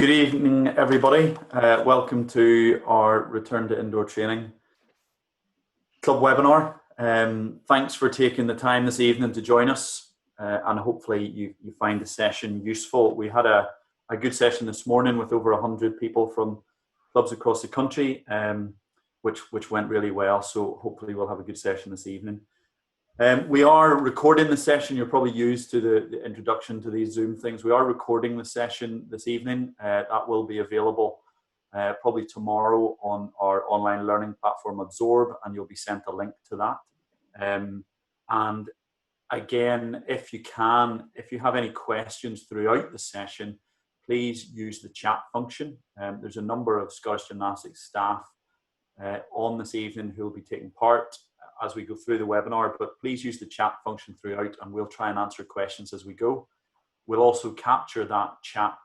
Good evening, everybody. Welcome to our Return to Indoor Training Club webinar. Thanks for taking the time this evening to join us, and hopefully you find the session useful. We had a good session this morning with over 100 people from clubs across the country, which went really well, so hopefully we'll have a good session this evening. We are recording the session. You're probably used to the introduction to these Zoom things. We are recording the session this evening. That will be available probably tomorrow on our online learning platform Absorb, and you'll be sent a link to that. And again, if you have any questions throughout the session, please use the chat function. There's a number of Scottish Gymnastics staff on this evening who will be taking part as we go through the webinar, but please use the chat function throughout and we'll try and answer questions as we go. We'll also capture that chat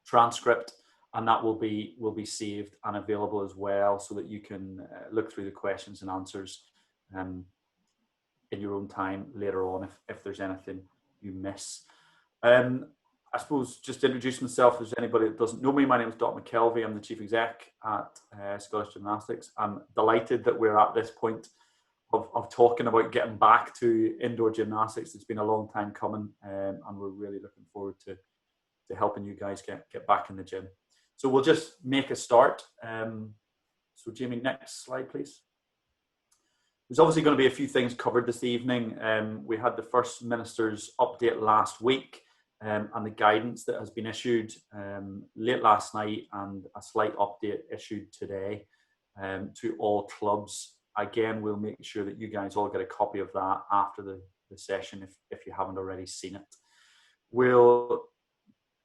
transcript, and that will be saved and available as well, so that you can look through the questions and answers in your own time later on if there's anything you miss. I suppose just to introduce myself, if there's anybody that doesn't know me, my name is Dr. McKelvey. I'm the Chief Exec at Scottish Gymnastics. I'm delighted that we're at this point of talking about getting back to indoor gymnastics. It's been a long time coming, and we're really looking forward to helping you guys get back in the gym. So we'll just make a start. So Jamie, next slide, please. There's obviously going to be a few things covered this evening. We had the First Minister's update last week, and the guidance that has been issued late last night, and a slight update issued today to all clubs. Again, we'll make sure that you guys all get a copy of that after the session if you haven't already seen it. We'll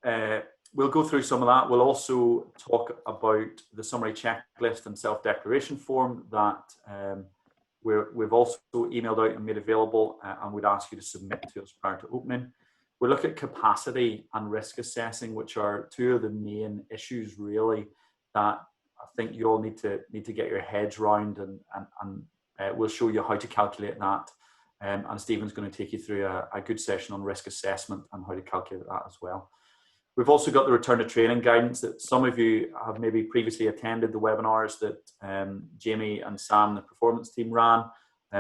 go through some of that. We'll also talk about the summary checklist and self-declaration form that we've also emailed out and made available, and we'd ask you to submit to us prior to opening. We'll look at capacity and risk assessing, which are two of the main issues really that I think you all need to get your heads round, and we'll show you how to calculate that. And Stephen's going to take you through a good session on risk assessment and how to calculate that as well. We've also got the return to training guidance that some of you have maybe previously attended the webinars that Jamie and Sam, the performance team, ran,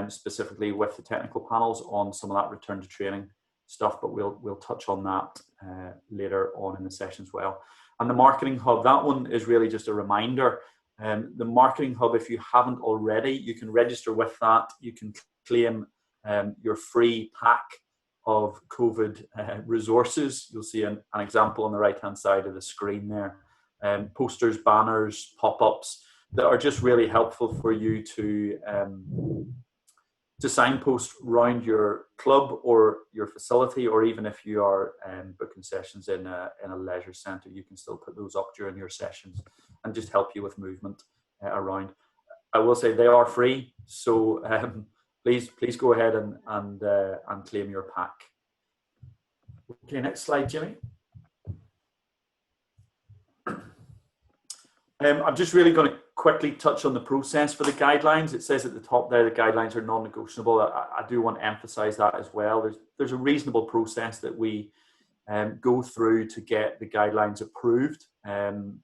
specifically with the technical panels on some of that return to training stuff, but we'll touch on that later on in the session as well. And the marketing hub, that one is really just a reminder. The marketing hub, if you haven't already, you can register with that. You can claim your free pack of COVID resources. You'll see an example on the right hand side of the screen there. Posters, banners, pop-ups that are just really helpful for you to signpost around your club or your facility, or even if you are booking sessions in a leisure centre, you can still put those up during your sessions and just help you with movement around. I will say they are free, so please go ahead and claim your pack. Okay, next slide, Jimmy. I'm just really going to quickly touch on the process for the guidelines. It says at the top there the guidelines are non-negotiable. I do want to emphasize that as well. There's a reasonable process that we go through to get the guidelines approved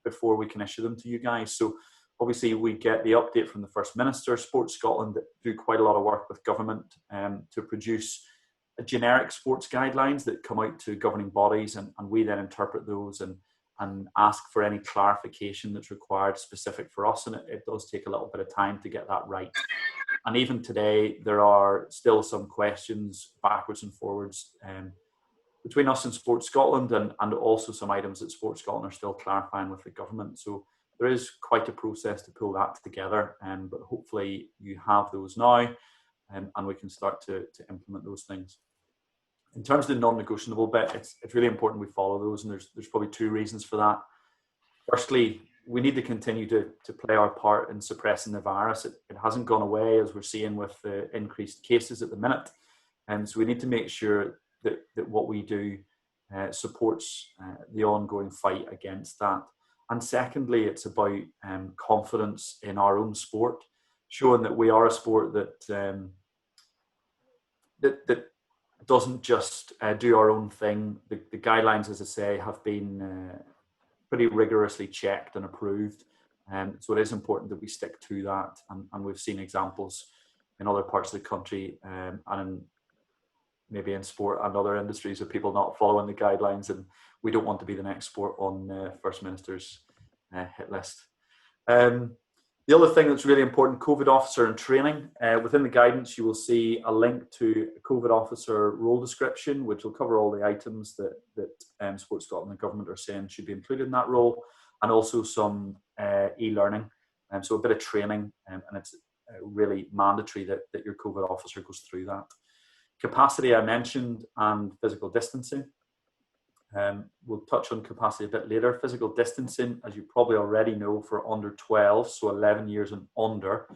before we can issue them to you guys. So obviously we get the update from the First Minister. Sports Scotland do quite a lot of work with government to produce generic sports guidelines that come out to governing bodies, and we then interpret those and ask for any clarification that's required specific for us, and it does take a little bit of time to get that right. And even today there are still some questions backwards and forwards between us and Sports Scotland, and also some items that Sports Scotland are still clarifying with the government. So there is quite a process to pull that together, but hopefully you have those now, and we can start to implement those things. In terms of the non-negotiable bit, it's really important we follow those, and there's probably two reasons for that. Firstly, we need to continue to play our part in suppressing the virus. It hasn't gone away, as we're seeing with the increased cases at the minute, and so we need to make sure that what we do supports the ongoing fight against that. And secondly, it's about confidence in our own sport, showing that we are a sport that doesn't just do our own thing. The guidelines, as I say, have been pretty rigorously checked and approved. So it is important that we stick to that. And we've seen examples in other parts of the country and maybe in sport and other industries of people not following the guidelines. And we don't want to be the next sport on First Minister's hit list. The other thing that's really important, COVID officer and training. Within the guidance, you will see a link to a COVID officer role description, which will cover all the items that Sports Scotland and government are saying should be included in that role, and also some e-learning. So a bit of training, and it's really mandatory that your COVID officer goes through that. Capacity I mentioned, and physical distancing. We'll touch on capacity a bit later. Physical distancing, as you probably already know, for under 12, so 11 years and under,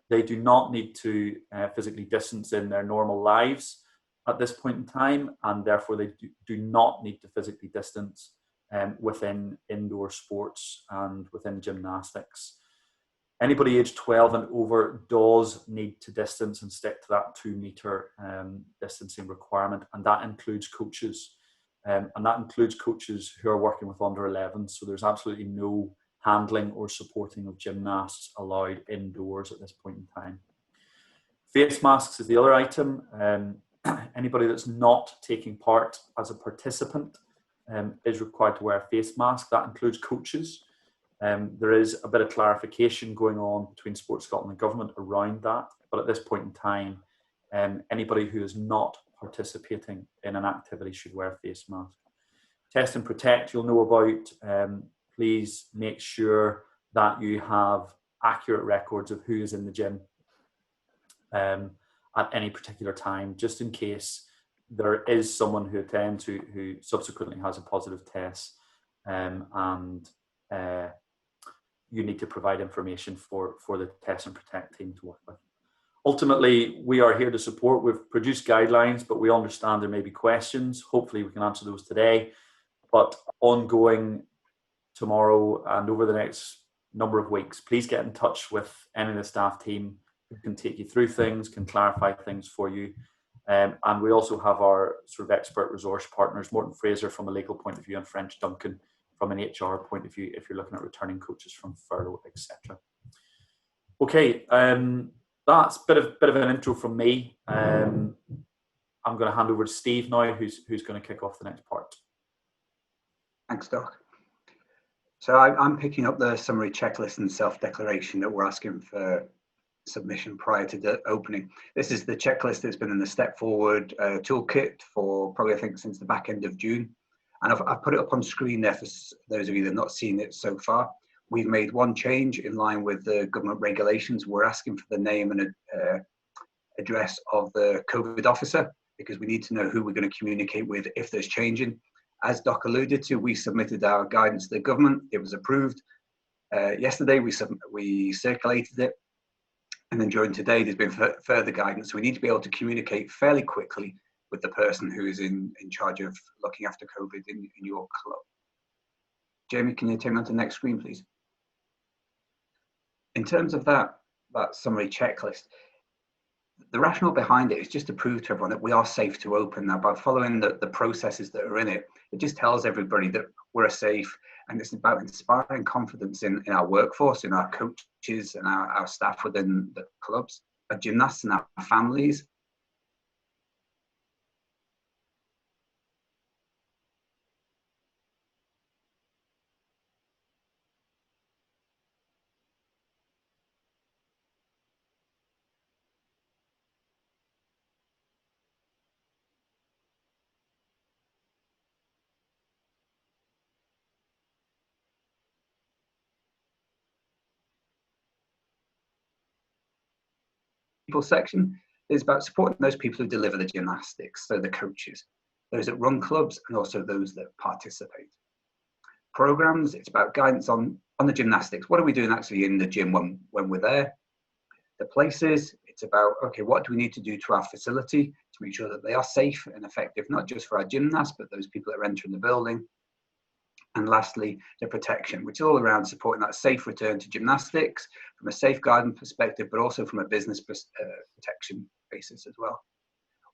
they do not need to physically distance in their normal lives at this point in time, and therefore they do not need to physically distance within indoor sports and within gymnastics. Anybody aged 12 and over does need to distance and stick to that 2 metre distancing requirement, and that includes coaches. And that includes coaches who are working with under 11. So there's absolutely no handling or supporting of gymnasts allowed indoors at this point in time. Face masks is the other item. Anybody that's not taking part as a participant is required to wear a face mask. That includes coaches. There is a bit of clarification going on between Sports Scotland and government around that. But at this point in time, anybody who is not participating in an activity should wear a face mask. Test and protect, you'll know about. Please make sure that you have accurate records of who is in the gym at any particular time, just in case there is someone who attends who subsequently has a positive test, and you need to provide information for the test and protect team to work with. Ultimately, we are here to support. We've produced guidelines, but we understand there may be questions. Hopefully we can answer those today, but ongoing tomorrow and over the next number of weeks, please get in touch with any of the staff team who can take you through things, can clarify things for you. And we also have our sort of expert resource partners, Morton Fraser from a legal point of view and French Duncan from an HR point of view, if you're looking at returning coaches from furlough, etc. Okay, that's a bit of an intro from me. I'm going to hand over to Steve now, who's going to kick off the next part. Thanks, Doc. So I'm picking up the summary checklist and self-declaration that we're asking for submission prior to the opening. This is the checklist that's been in the Step Forward toolkit for probably, I think, since the back end of June. And I've put it up on screen there for those of you that have not seen it so far. We've made one change in line with the government regulations. We're asking for the name and address of the COVID officer, because we need to know who we're going to communicate with if there's changing. As Doc alluded to, we submitted our guidance to the government. It was approved. Yesterday, we circulated it. And then during today, there's been further guidance. So we need to be able to communicate fairly quickly with the person who is in charge of looking after COVID in your club. Jamie, can you take me on to the next screen, please? In terms of that summary checklist, the rationale behind it is just to prove to everyone that we are safe to open. Now, by following the processes that are in it, it just tells everybody that we're safe, and it's about inspiring confidence in our workforce, in our coaches and our staff within the clubs, our gymnasts and our families. People section is about supporting those people who deliver the gymnastics, so the coaches, those that run clubs, and also those that participate. Programs, it's about guidance on the gymnastics. What are we doing actually in the gym when we're there? The places, it's about, okay, what do we need to do to our facility to make sure that they are safe and effective, not just for our gymnasts, but those people that are entering the building. And lastly, the protection, which is all around supporting that safe return to gymnastics from a safeguarding perspective, but also from a business protection basis as well.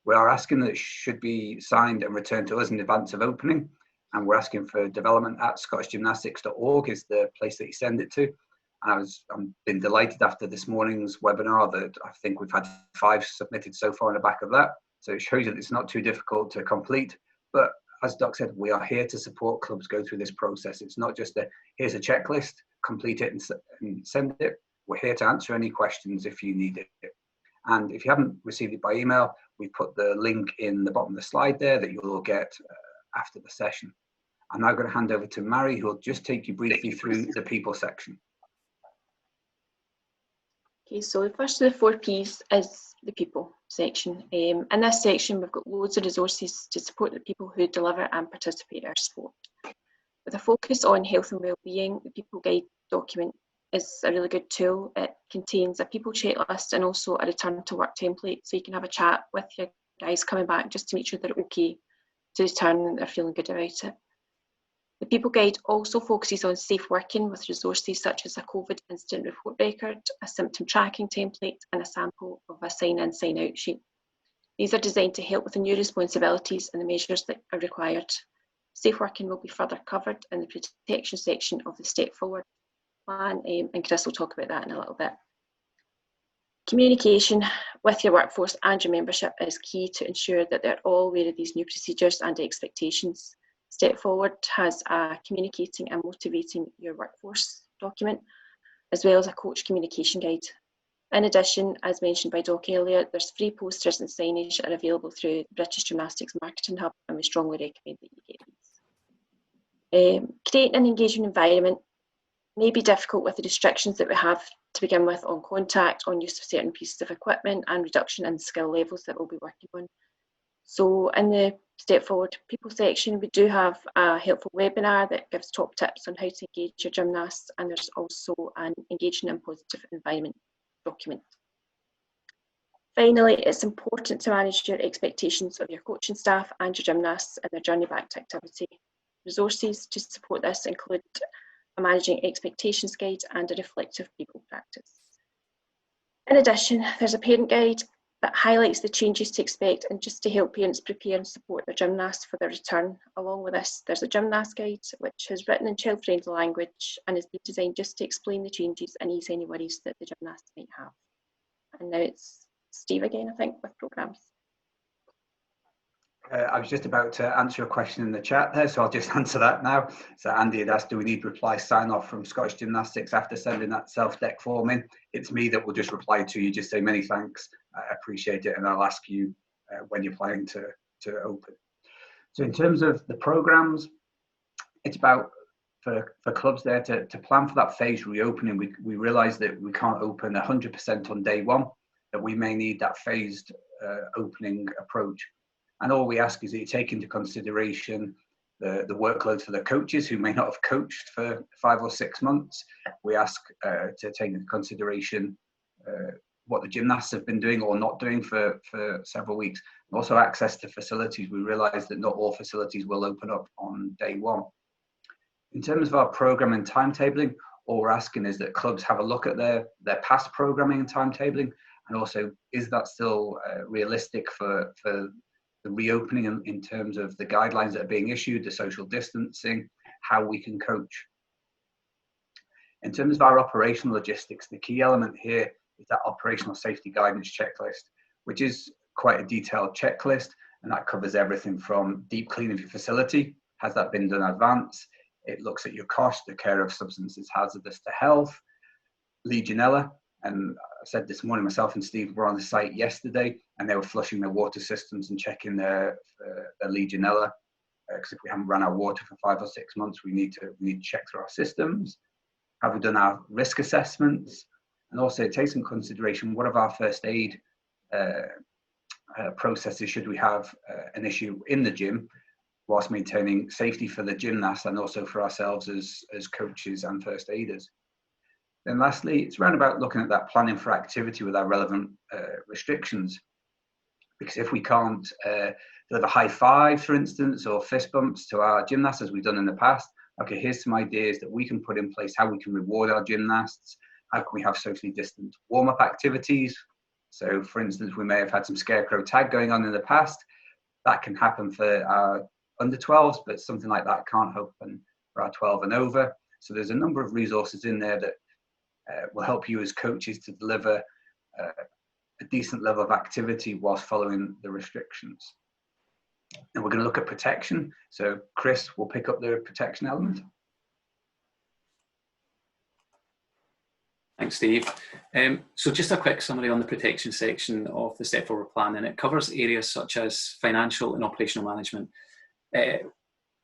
We are asking that it should be signed and returned to us in advance of opening. And we're asking for development@scottishgymnastics.org is the place that you send it to. And I've been delighted after this morning's webinar that I think we've had 5 submitted so far on the back of that. So it shows that it's not too difficult to complete. But as Doc said, we are here to support clubs go through this process. It's not just here's a checklist, complete it and send it. We're here to answer any questions if you need it. And if you haven't received it by email, we put the link in the bottom of the slide there that you'll all get after the session. I'm now going to hand over to Mary, who will just take you briefly through the people section. Okay, so the first of the 4 Ps is the people section. In this section, we've got loads of resources to support the people who deliver and participate in our sport. With a focus on health and wellbeing, the People Guide document is a really good tool. It contains a people checklist and also a return to work template, so you can have a chat with your guys coming back just to make sure they're okay to return and they're feeling good about it. The People Guide also focuses on safe working with resources such as a COVID incident report record, a symptom tracking template, and a sample of a sign-in, sign-out sheet. These are designed to help with the new responsibilities and the measures that are required. Safe working will be further covered in the protection section of the Step Forward plan, and Chris will talk about that in a little bit. Communication with your workforce and your membership is key to ensure that they're all aware of these new procedures and expectations. Step Forward has a communicating and motivating your workforce document, as well as a coach communication guide. In addition, as mentioned by Doc earlier, there's free posters and signage that are available through the British Gymnastics Marketing Hub, and we strongly recommend that you get these. Creating an engaging environment may be difficult with the restrictions that we have to begin with on contact, on use of certain pieces of equipment, and reduction in skill levels that we'll be working on. So in the Step Forward people section, we do have a helpful webinar that gives top tips on how to engage your gymnasts, and there's also an engaging and positive environment document. Finally, it's important to manage your expectations of your coaching staff and your gymnasts in their journey back to activity. Resources to support this include a managing expectations guide and a reflective people practice. In addition, there's a parent guide that highlights the changes to expect and just to help parents prepare and support their gymnasts for their return. Along with this, there's a gymnast guide which is written in child-friendly language and is designed just to explain the changes and ease any worries that the gymnasts might have. And now it's Steve again, I think, with programmes. I was just about to answer a question in the chat there, so I'll just answer that now. So Andy had asked, do we need reply sign-off from Scottish Gymnastics after sending that self-deck form in? It's me that will just reply to you, just say many thanks, I appreciate it, and I'll ask you when you're planning to open. So in terms of the programmes, it's about, for clubs there to plan for that phased reopening. We realise that we can't open 100% on day one, that we may need that phased opening approach. And all we ask is that you take into consideration the workload for the coaches who may not have coached for 5 or 6 months. We ask to take into consideration what the gymnasts have been doing or not doing for several weeks. Also access to facilities. We realise that not all facilities will open up on day one. In terms of our programme and timetabling, all we're asking is that clubs have a look at their past programming and timetabling, and also is that still realistic for the reopening in terms of the guidelines that are being issued, the social distancing, how we can coach. In terms of our operational logistics, the key element here is that operational safety guidance checklist, which is quite a detailed checklist, and that covers everything from deep clean of your facility. Has that been done in advance? It looks at your cost, the care of substances hazardous to health, Legionella. And I said this morning, myself and Steve were on the site yesterday, and they were flushing their water systems and checking their Legionella. Because if we haven't run our water for 5 or 6 months, we need to check through our systems. Have we done our risk assessments? And also it takes into consideration what of our first aid processes should we have an issue in the gym, whilst maintaining safety for the gymnasts and also for ourselves as coaches and first aiders. Then lastly, it's around about looking at that planning for activity with our relevant restrictions. Because if we can't deliver high fives, for instance, or fist bumps to our gymnasts as we've done in the past, okay, here's some ideas that we can put in place, how we can reward our gymnasts, how can we have socially distant warm-up activities, So for instance, we may have had some scarecrow tag going on in the past. That can happen for our under 12s, but something like that can't happen for our 12 and over. So there's a number of resources in there that will help you as coaches to deliver a decent level of activity whilst following the restrictions. And we're going to look at protection. So Chris will pick up the protection element. Thanks, Steve. So just a quick summary on the protection section of the Step Forward Plan, and it covers areas such as financial and operational management.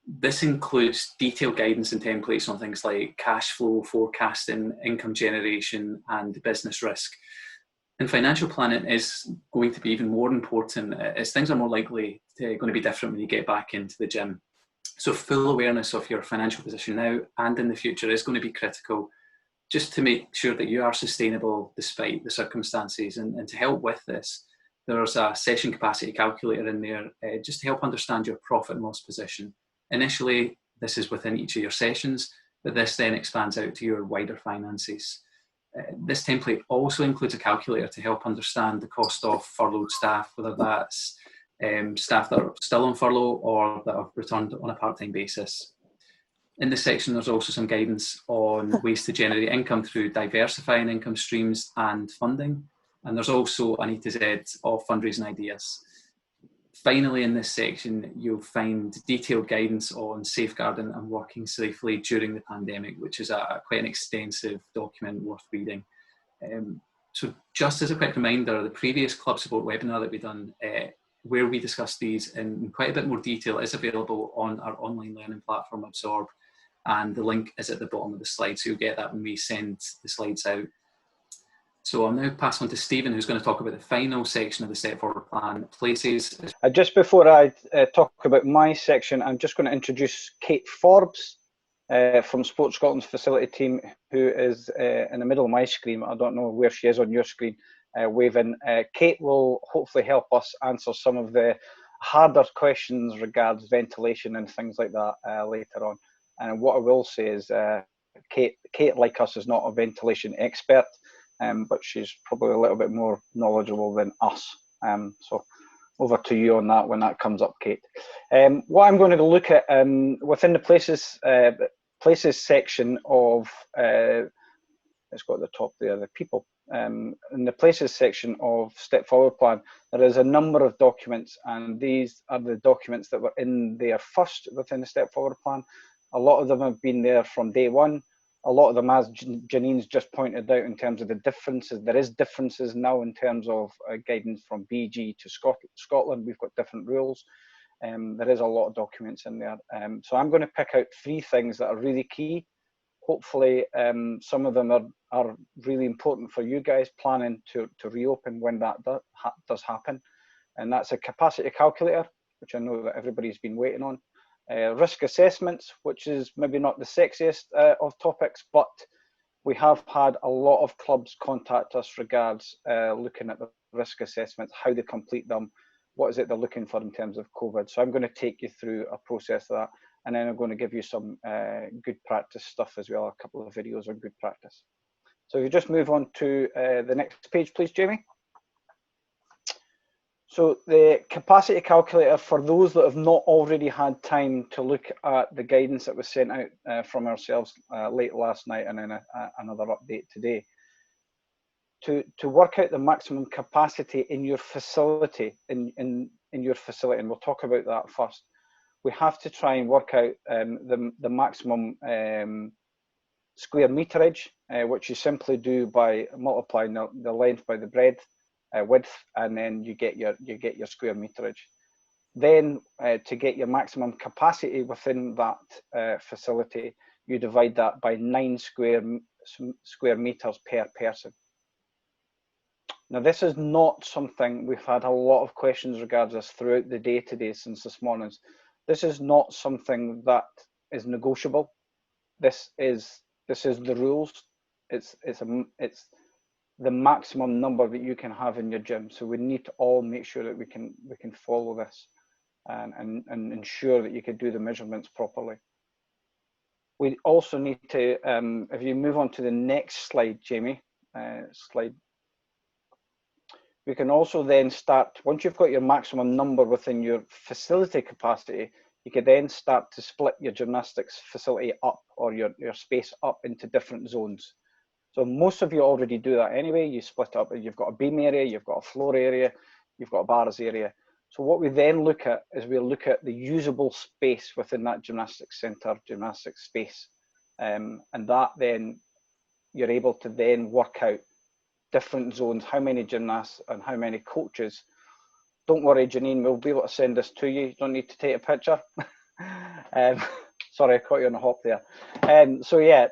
This includes detailed guidance and templates on things like cash flow, forecasting, income generation, and business risk. And financial planning is going to be even more important as things are more likely going to be different when you get back into the gym. So full awareness of your financial position now and in the future is going to be critical, just to make sure that you are sustainable despite the circumstances. And to help with this, there's a session capacity calculator in there just to help understand your profit and loss position. Initially, this is within each of your sessions, but this then expands out to your wider finances. This template also includes a calculator to help understand the cost of furloughed staff, whether that's staff that are still on furlough or that have returned on a part-time basis. In this section, there's also some guidance on ways to generate income through diversifying income streams and funding. And there's also an A to Z of fundraising ideas. Finally, in this section, you'll find detailed guidance on safeguarding and working safely during the pandemic, which is quite an extensive document worth reading. So just as a quick reminder, the previous club support webinar that we've done, where we discussed these in quite a bit more detail, is available on our online learning platform, Absorb, and the link is at the bottom of the slide, so you'll get that when we send the slides out. So I'll now pass on to Stephen, who's going to talk about the final section of the Step Forward Plan, places. Just before I talk about my section, I'm just going to introduce Kate Forbes from Sports Scotland's facility team, who is in the middle of my screen. I don't know where she is on your screen, waving. Kate will hopefully help us answer some of the harder questions regards ventilation and things like that later on. And what I will say is Kate, like us, is not a ventilation expert, but she's probably a little bit more knowledgeable than us. So over to you on that when that comes up, Kate. What I'm going to look at within the places section of, it's got at the top there, the people. In the places section of Step Forward Plan, there is a number of documents, and these are the documents that were in there first within the Step Forward Plan. A lot of them have been there from day one. A lot of them, as Janine's just pointed out, in terms of the differences, there is differences now in terms of guidance from BG to Scotland. We've got different rules. There is a lot of documents in there. So I'm going to pick out 3 things that are really key. Hopefully, some of them are really important for you guys planning to reopen when that does happen. And that's a capacity calculator, which I know that everybody's been waiting on. Risk assessments, which is maybe not the sexiest of topics, but we have had a lot of clubs contact us regards looking at the risk assessments, how they complete them, what is it they're looking for in terms of COVID. So I'm going to take you through a process of that, and then I'm going to give you some good practice stuff as well, a couple of videos on good practice. So if you just move on to the next page, please, Jamie. So the capacity calculator, for those that have not already had time to look at the guidance that was sent out from ourselves late last night and then another update today, to work out the maximum capacity in your facility, in your facility, and we'll talk about that first, we have to try and work out the maximum square meterage, which you simply do by multiplying the length by the breadth, width, and then you get your square meterage. Then to get your maximum capacity within that facility, you divide that by 9 square meters per person. Now, this is not something, we've had a lot of questions regarding this throughout the day today since this morning. This is not something that is negotiable. This is the rules. It's the maximum number that you can have in your gym. So we need to all make sure that we can follow this and ensure that you can do the measurements properly. We also need to, if you move on to the next slide, Jamie, we can also then start, once you've got your maximum number within your facility capacity, you can then start to split your gymnastics facility up, or your space up, into different zones. So most of you already do that anyway. You split up, you've got a beam area, you've got a floor area, you've got a bars area. So what we then look at is we look at the usable space within that gymnastics centre, gymnastics space. And that then, you're able to then work out different zones, how many gymnasts and how many coaches. Don't worry, Janine, we'll be able to send this to you. You don't need to take a picture. Sorry, I caught you on the hop there. So yeah,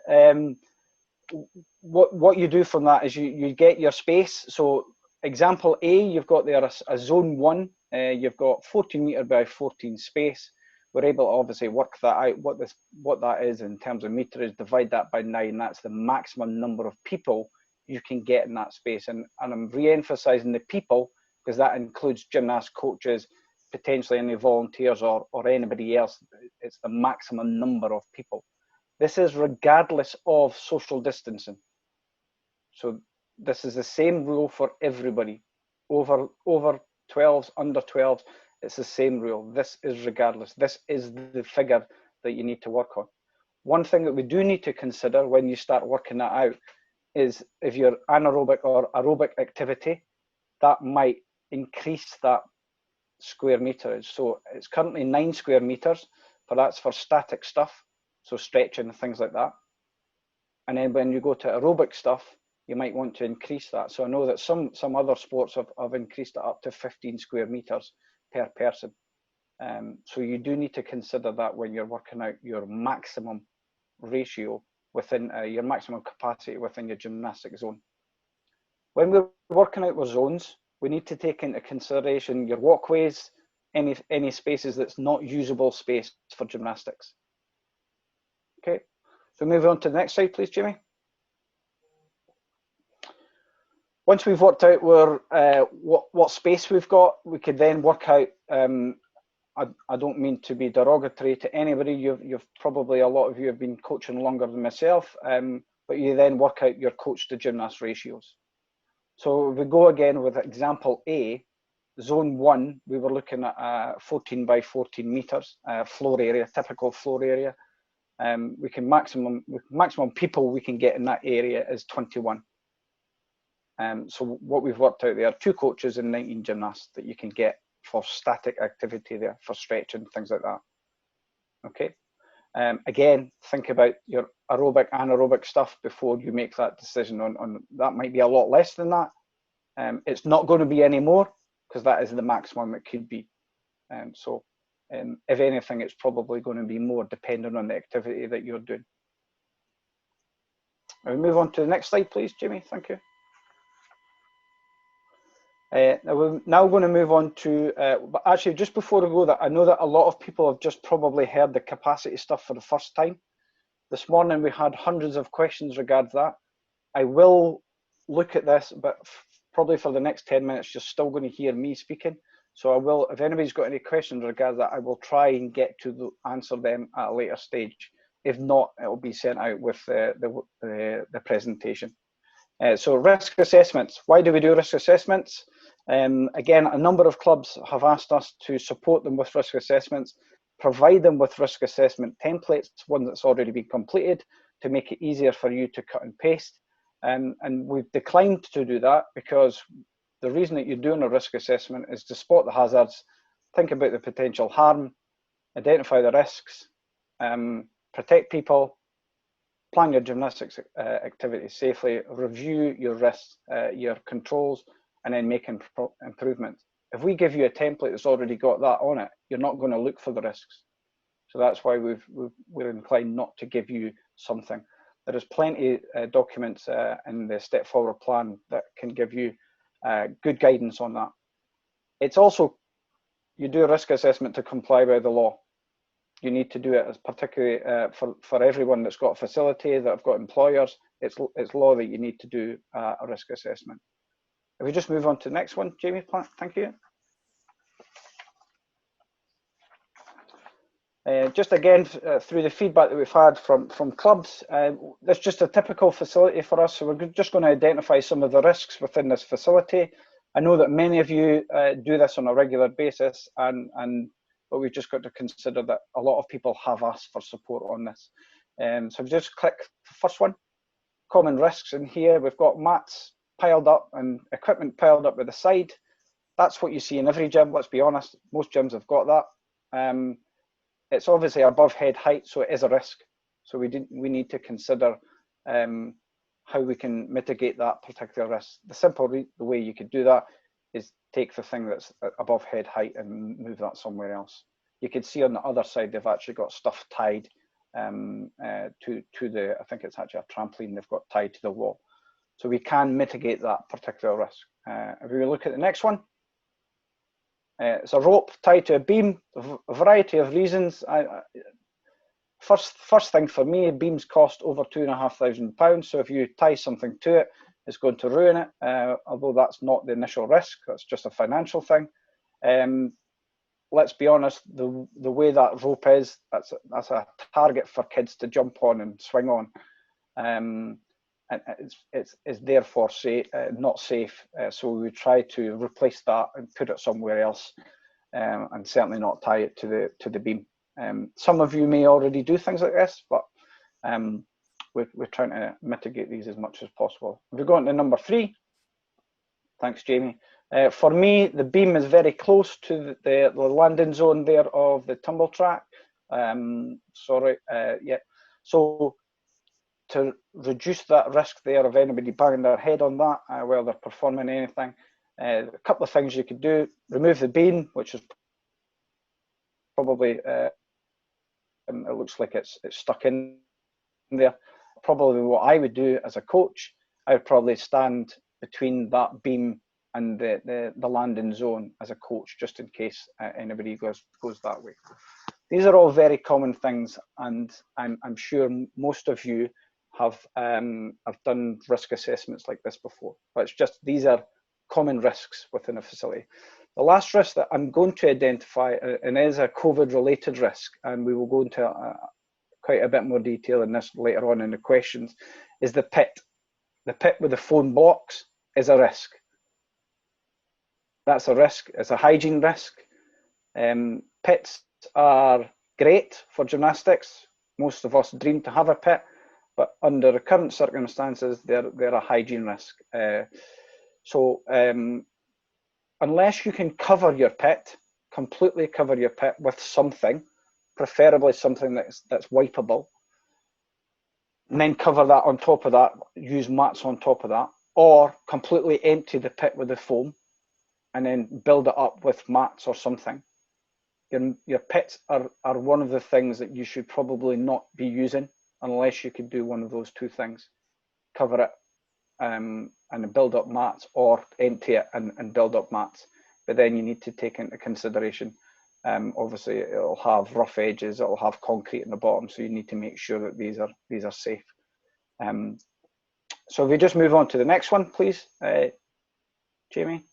what you do from that is you get your space. So example A, you've got there a zone 1. You've got 14 metre by 14 space. We're able to obviously work that out, what that is in terms of meterage, divide that by 9. That's the maximum number of people you can get in that space. And I'm re-emphasising the people, because that includes gymnast coaches, potentially any volunteers or anybody else. It's the maximum number of people. This is regardless of social distancing. So this is the same rule for everybody. Over 12s, under 12s, it's the same rule. This is regardless. This is the figure that you need to work on. One thing that we do need to consider when you start working that out is if you're anaerobic or aerobic activity, that might increase that square meterage. So it's currently 9 square meters, but that's for static stuff, so stretching and things like that. And then when you go to aerobic stuff, you might want to increase that. So I know that some other sports have increased it up to 15 square meters per person. So you do need to consider that when you're working out your maximum ratio within your maximum capacity within your gymnastic zone. When we're working out our zones, we need to take into consideration your walkways, any spaces that's not usable space for gymnastics. Okay, so move on to the next slide, please, Jamie. Once we've worked out where what space we've got, we could then work out. I don't mean to be derogatory to anybody. You've probably, a lot of you have been coaching longer than myself, but you then work out your coach to gymnast ratios. So we go again with example A, zone 1. We were looking at 14 by 14 meters floor area, typical floor area. We can maximum people we can get in that area is 21. So what we've worked out there, 2 coaches and 19 gymnasts that you can get for static activity there, for stretching, things like that. Okay. Again, think about your aerobic, anaerobic stuff before you make that decision on that. Might be a lot less than that. It's not going to be any more, because that is the maximum it could be. So if anything, it's probably going to be more depending on the activity that you're doing. Now we move on to the next slide, please, Jamie. Thank you. Now we're now going to move on to, but actually just before we go, that I know that a lot of people have just probably heard the capacity stuff for the first time. This morning we had hundreds of questions regarding that. I will look at this, but probably for the next 10 minutes you're still going to hear me speaking. So I will, if anybody's got any questions regarding that, I will try and get to answer them at a later stage. If not, it will be sent out with the presentation. So risk assessments. Why do we do risk assessments? Again, a number of clubs have asked us to support them with risk assessments, provide them with risk assessment templates, one that's already been completed, to make it easier for you to cut and paste. And we've declined to do that because the reason that you're doing a risk assessment is to spot the hazards, think about the potential harm, identify the risks, protect people, plan your gymnastics activities safely, review your risks, your controls, and then make improvements. If we give you a template that's already got that on it, you're not going to look for the risks. So that's why we're inclined not to give you something. There is plenty of documents in the Step Forward plan that can give you good guidance on that. It's also, you do a risk assessment to comply by the law. You need to do it, as particularly for everyone that's got a facility, that have got employers. It's law that you need to do a risk assessment. If we just move on to the next one, Jamie, thank you. Just again, through the feedback that we've had from clubs, that's just a typical facility for us. So we're just going to identify some of the risks within this facility. I know that many of you do this on a regular basis, but we've just got to consider that a lot of people have asked for support on this. So if you just click the first one, common risks, in here we've got mats piled up and equipment piled up at the side. That's what you see in every gym, let's be honest. Most gyms have got that. It's obviously above head height, so it is a risk. So we need to consider how we can mitigate that particular risk. The simple way you could do that is take the thing that's above head height and move that somewhere else. You can see on the other side they've actually got stuff tied to the, I think it's actually a trampoline they've got tied to the wall. So we can mitigate that particular risk. If we look at the next one, it's a rope tied to a beam, a variety of reasons. First thing for me, beams cost over £2,500. So if you tie something to it, it's going to ruin it. Although that's not the initial risk, that's just a financial thing. Let's be honest, the way that rope is, that's a target for kids to jump on and swing on. And it's therefore not safe. So we would try to replace that and put it somewhere else, and certainly not tie it to the beam. Some of you may already do things like this, but we're trying to mitigate these as much as possible. If we go on to number 3, thanks, Jamie. For me, the beam is very close to the landing zone there of the tumble track. Yeah. So to reduce that risk there of anybody banging their head on that while they're performing anything, a couple of things you could do: remove the beam, which is probably it looks like it's stuck in there. Probably what I would do as a coach, I would probably stand between that beam and the landing zone as a coach, just in case anybody goes that way. These are all very common things, and I'm sure most of you have done risk assessments like this before. But it's just, these are common risks within a facility. The last risk that I'm going to identify, and is a COVID-related risk, and we will go into quite a bit more detail in this later on in the questions, is the pit. The pit with the foam blocks is a risk. That's a risk. It's a hygiene risk. Pits are great for gymnastics. Most of us dream to have a pit, but under the current circumstances, they're a hygiene risk. So unless you can cover your pit, completely cover your pit with something, preferably something that's wipeable, and then cover that on top of that, use mats on top of that, or completely empty the pit with the foam and then build it up with mats or something. Your pits are one of the things that you should probably not be using unless you could do one of those two things: cover it and build up mats, or empty it and build up mats. But then you need to take into consideration, obviously it'll have rough edges, it'll have concrete in the bottom, so you need to make sure that these are safe. So if we just move on to the next one, please, Jamie.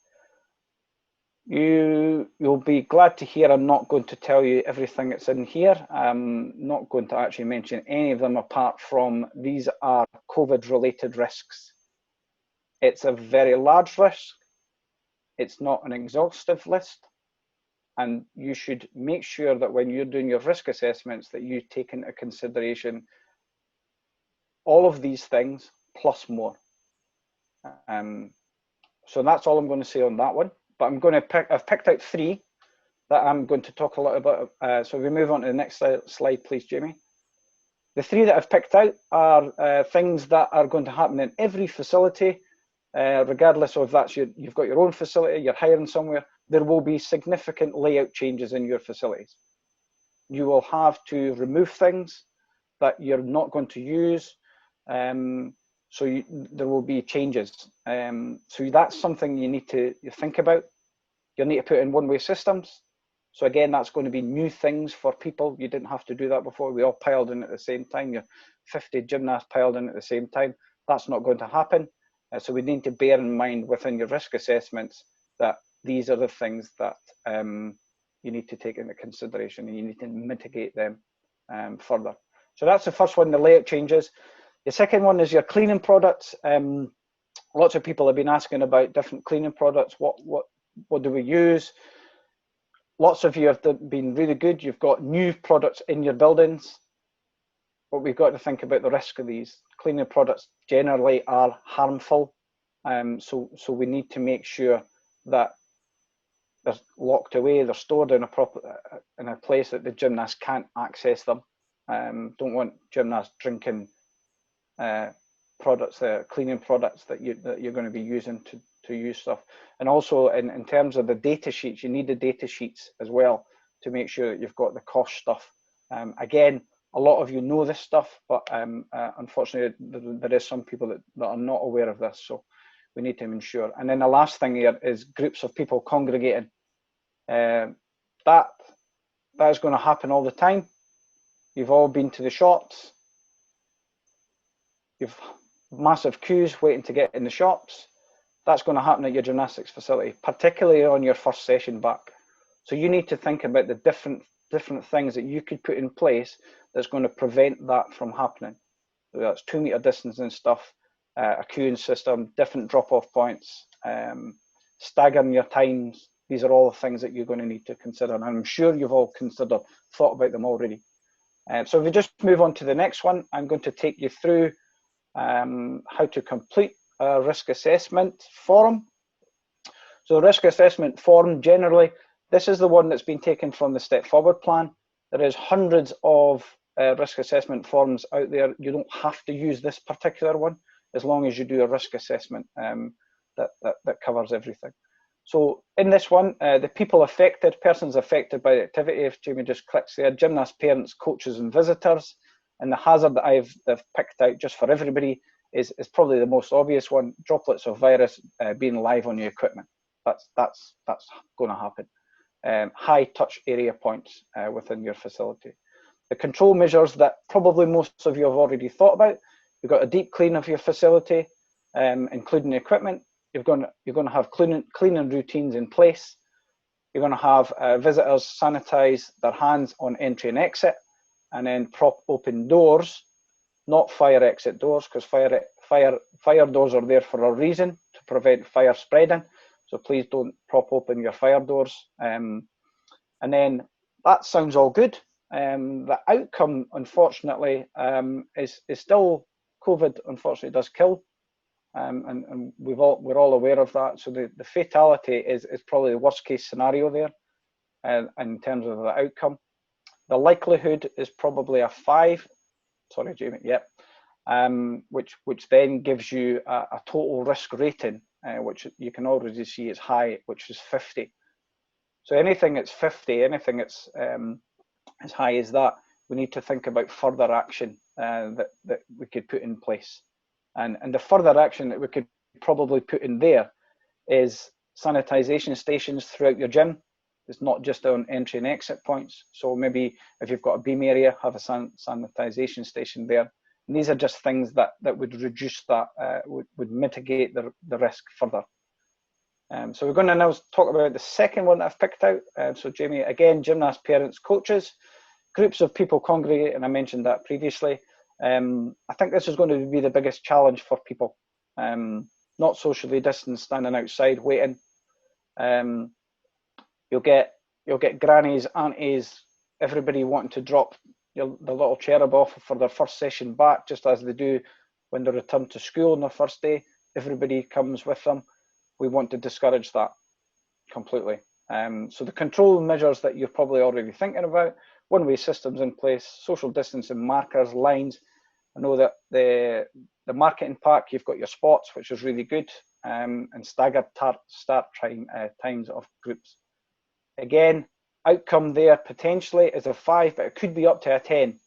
You'll be glad to hear I'm not going to tell you everything that's in here. I'm not going to actually mention any of them, apart from these are COVID-related risks. It's a very large risk. It's not an exhaustive list. And you should make sure that when you're doing your risk assessments that you take into consideration all of these things plus more. So that's all I'm going to say on that one. But I've picked out 3 that I'm going to talk a lot about. So we move on to the next slide, please, Jamie. The 3 that I've picked out are things that are going to happen in every facility, regardless of that's you've got your own facility, you're hiring somewhere. There will be significant layout changes in your facilities. You will have to remove things that you're not going to use. So there will be changes. So that's something you need to think about. You'll need to put in one-way systems. So again, that's going to be new things for people. You didn't have to do that before. We all piled in at the same time. You're 50 gymnasts piled in at the same time. That's not going to happen. So we need to bear in mind within your risk assessments that these are the things that you need to take into consideration, and you need to mitigate them further. So that's the first one, the layout changes. The second one is your cleaning products. Lots of people have been asking about different cleaning products. What do we use? Lots of you have been really good. You've got new products in your buildings, but we've got to think about the risk of these. Cleaning products generally are harmful, so we need to make sure that they're locked away, they're stored in a place that the gymnast can't access them. Don't want gymnasts drinking products, cleaning products that you're going to be using to use stuff. And also in terms of the data sheets, you need the data sheets as well to make sure that you've got the cost stuff. Again, a lot of you know this stuff, but unfortunately there is some people that are not aware of this, so we need to ensure. And then the last thing here is groups of people congregating. That is going to happen all the time. You've all been to the shops. You've massive queues waiting to get in the shops. That's going to happen at your gymnastics facility, particularly on your first session back. So you need to think about the different things that you could put in place that's going to prevent that from happening. So that's 2 meter distance and stuff, a queuing system, different drop-off points, staggering your times. These are all the things that you're going to need to consider, and I'm sure you've all thought about them already. So if we just move on to the next one, I'm going to take you through how to complete a risk assessment form. So risk assessment form, generally, this is the one that's been taken from the Step Forward plan. There is hundreds of risk assessment forms out there. You don't have to use this particular one as long as you do a risk assessment that covers everything. So in this one, the persons affected by the activity, if Jamie just clicks there, gymnasts, parents, coaches and visitors. And the hazard that I've picked out just for everybody is probably the most obvious one: droplets of virus being live on your equipment. That's going to happen. High touch area points within your facility. The control measures that probably most of you have already thought about. You've got a deep clean of your facility, including the equipment. You're going to have cleaning routines in place. You're going to have visitors sanitize their hands on entry and exit, and then prop open doors, not fire exit doors, because fire doors are there for a reason, to prevent fire spreading. So please don't prop open your fire doors. And then that sounds all good. The outcome, unfortunately, is still COVID. Unfortunately, does kill, and we're all aware of that. So the fatality is probably the worst case scenario there, in terms of the outcome. The likelihood is probably a 5. Sorry, Jamie. Yep. Which then gives you a total risk rating, which you can already see is high, which is 50. So anything that's 50, anything that's as high as that, we need to think about further action that we could put in place. And the further action that we could probably put in there is sanitization stations throughout your gym. It's not just on entry and exit points. So maybe if you've got a beam area, have a sanitization station there. And these are just things that would reduce that, would mitigate the risk further. So we're going to now talk about the second one that I've picked out. So Jamie, again, gymnasts, parents, coaches, groups of people congregate, and I mentioned that previously. I think this is going to be the biggest challenge for people. Not socially distanced, standing outside waiting. You'll get grannies, aunties, everybody wanting to drop the little cherub off for their first session back, just as they do when they return to school on their first day. Everybody comes with them. We want to discourage that completely. So the control measures that you're probably already thinking about: one-way systems in place, social distancing markers, lines. I know that the marketing pack, you've got your spots, which is really good, and staggered start times of groups. Again, outcome there potentially is a 5, but it could be up to a 10.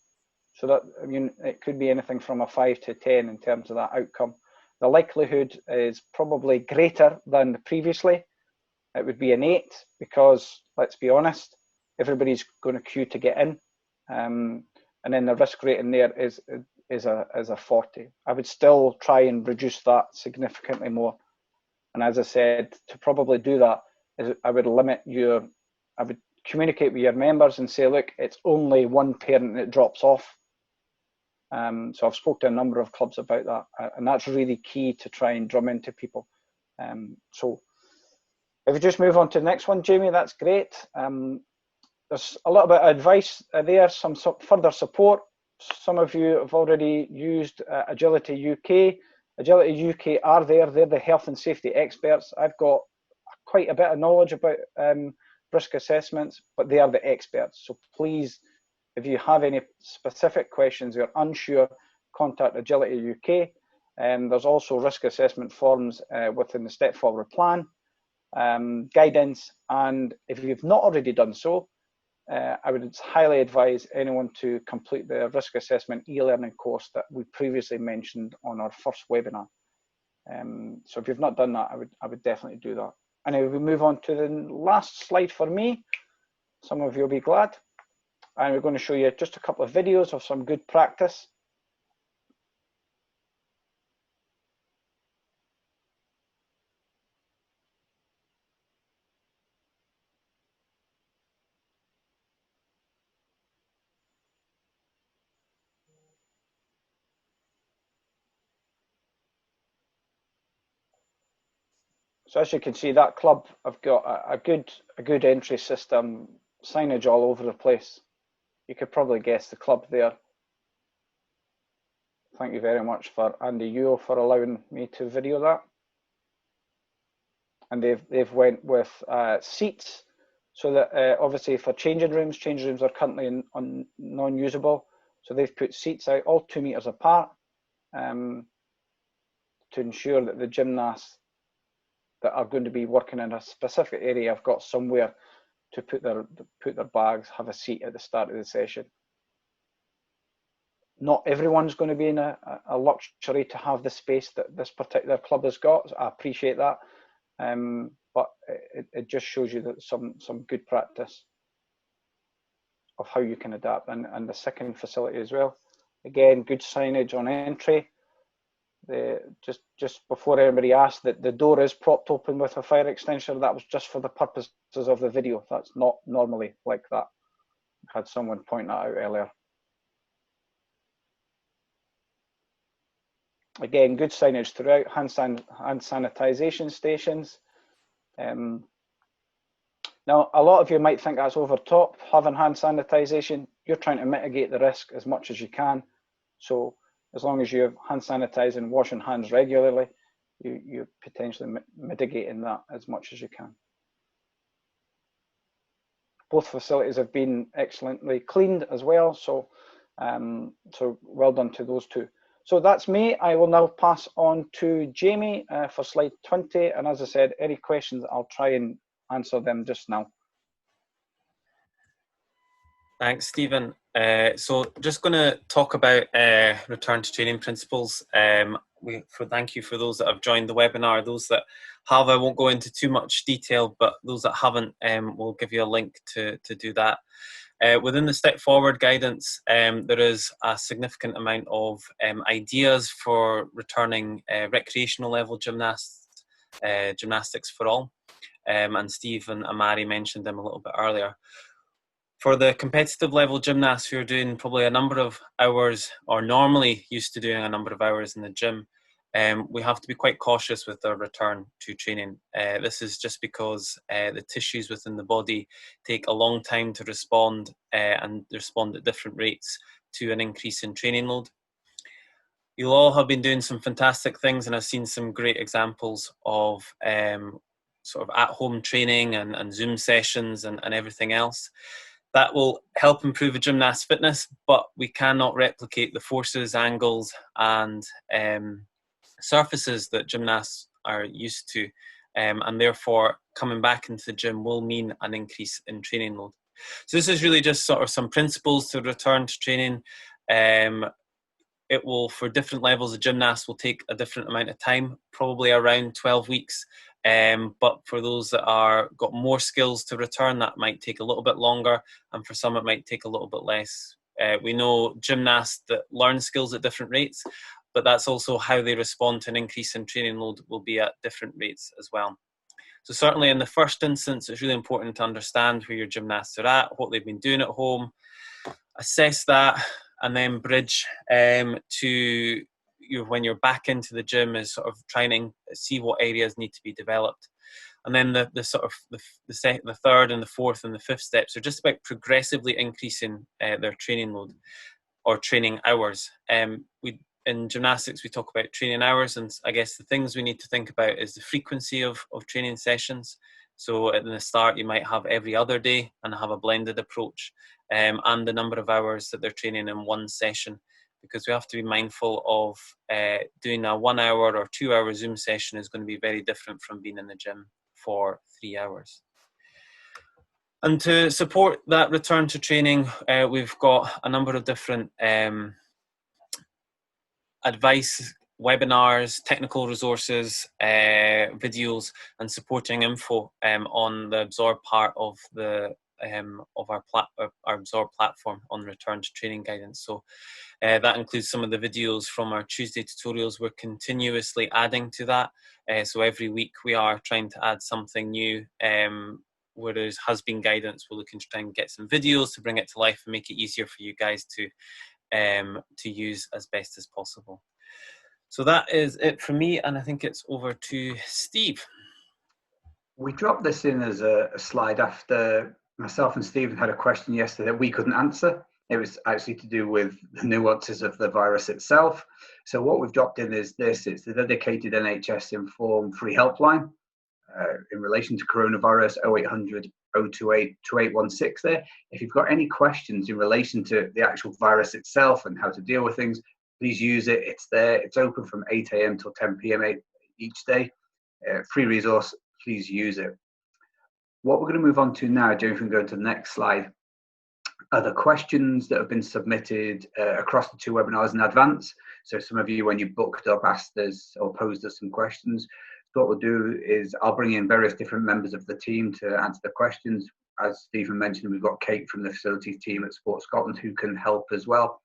So that, I mean, it could be anything from a 5 to 10 in terms of that outcome. The likelihood is probably greater than previously. It would be an 8, because let's be honest, everybody's going to queue to get in, and then the risk rating there is a 40. I would still try and reduce that significantly more. And as I said, to probably do that, I would communicate with your members and say, look, it's only one parent that drops off. So I've spoken to a number of clubs about that, and that's really key to try and drum into people. So if we just move on to the next one, Jamie, that's great. There's a little bit of advice there, some further support. Some of you have already used Agility UK. Agility UK are there, they're the health and safety experts. I've got quite a bit of knowledge about risk assessments, but they are the experts. So please, if you have any specific questions, you're unsure, contact Agility UK. There's also risk assessment forms within the Step Forward plan, guidance, and if you've not already done so, I would highly advise anyone to complete the risk assessment e-learning course that we previously mentioned on our first webinar. So if you've not done that, I would definitely do that. And if we move on to the last slide for me, some of you will be glad. And we're going to show you just a couple of videos of some good practice. So as you can see, that club have got a good entry system, signage all over the place. You could probably guess the club there. Thank you very much for Andy Yuo for allowing me to video that. And they've went with seats, so that obviously for changing rooms are currently non-usable. So they've put seats out all 2 meters apart to ensure that the gymnasts that are going to be working in a specific area have got somewhere to put their bags, have a seat at the start of the session. Not everyone's going to be in a luxury to have the space that this particular club has got. So I appreciate that, but it just shows you that some good practice of how you can adapt, and the second facility as well. Again, good signage on entry. Just before anybody asked, that the door is propped open with a fire extinguisher. That was just for the purposes of the video. That's not normally like that. I had someone point that out earlier. Again, good signage throughout, hand sanitization stations. Now, a lot of you might think that's over top, having hand sanitization. You're trying to mitigate the risk as much as you can. So as long as you're hand sanitizing, washing hands regularly, you're potentially mitigating that as much as you can. Both facilities have been excellently cleaned as well, so well done to those two. So that's me. I will now pass on to Jamie for slide 20. And as I said, any questions, I'll try and answer them just now. Thanks, Stephen. So just going to talk about return to training principles. Thank you for those that have joined the webinar. Those that have, I won't go into too much detail, but those that haven't, we'll give you a link to do that. Within the Step Forward guidance, there is a significant amount of ideas for returning recreational level gymnastics for all. And Steve and Amari mentioned them a little bit earlier. For the competitive level gymnasts who are doing probably a number of hours, or normally used to doing a number of hours in the gym, we have to be quite cautious with their return to training. This is just because the tissues within the body take a long time to respond and respond at different rates to an increase in training load. You'll all have been doing some fantastic things, and I've seen some great examples of sort of at-home training and Zoom sessions and everything else. That will help improve a gymnast's fitness, but we cannot replicate the forces, angles, and surfaces that gymnasts are used to, and therefore coming back into the gym will mean an increase in training load. So this is really just sort of some principles to return to training. It will, for different levels of gymnasts, will take a different amount of time, probably around 12 weeks. But for those that are got more skills to return, that might take a little bit longer, and for some it might take a little bit less. We know gymnasts that learn skills at different rates, but that's also how they respond to an increase in training load will be at different rates as well. So certainly in the first instance, it's really important to understand where your gymnasts are at, what they've been doing at home, assess that, and then bridge to when you're back into the gym is sort of trying to see what areas need to be developed. And then the sort of the third and the fourth and the fifth steps are just about progressively increasing their training load or training hours. In gymnastics, we talk about training hours, and I guess the things we need to think about is the frequency of training sessions. So at the start, you might have every other day and have a blended approach, and the number of hours that they're training in one session, because we have to be mindful of doing a 1 hour or 2 hour Zoom session is going to be very different from being in the gym for 3 hours. And to support that return to training, we've got a number of different advice, webinars, technical resources, videos, and supporting info on the Absorb part of the of our Absorb platform on return to training guidance. So that includes some of the videos from our Tuesday tutorials. We're continuously adding to that. So every week we are trying to add something new. Where there has been guidance, we're looking to try and get some videos to bring it to life and make it easier for you guys to use as best as possible. So that is it from me, and I think it's over to Steve. We dropped this in as a slide after myself and Stephen had a question yesterday that we couldn't answer. It was actually to do with the nuances of the virus itself. So what we've dropped in is this: it's the dedicated NHS Inform free helpline in relation to coronavirus, 0800 028 2816 there. If you've got any questions in relation to the actual virus itself and how to deal with things, please use it. It's there. It's open from 8 a.m. till 10 p.m. each day. Free resource. Please use it. What we're going to move on to now, Jamie, if we can go to the next slide, are the questions that have been submitted across the two webinars in advance. So some of you, when you booked up, asked us or posed us some questions. So what we'll do is I'll bring in various different members of the team to answer the questions. As Stephen mentioned, we've got Kate from the facilities team at Sport Scotland who can help as well.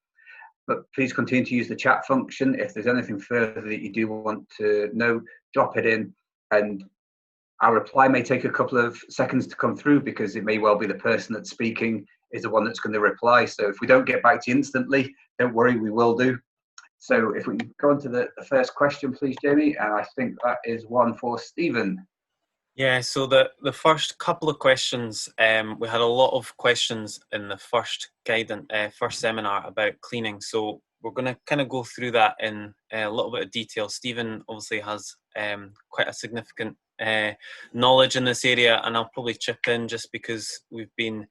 But please continue to use the chat function. If there's anything further that you do want to know, drop it in, and our reply may take a couple of seconds to come through because it may well be the person that's speaking is the one that's going to reply. So if we don't get back to you instantly, don't worry, we will do. So if we can go on to the first question, please, Jamie, and I think that is one for Stephen. Yeah, so the first couple of questions, we had a lot of questions in the first first seminar about cleaning. So we're going to kind of go through that in a little bit of detail. Stephen obviously has quite a significant knowledge in this area, and I'll probably chip in just because we've been,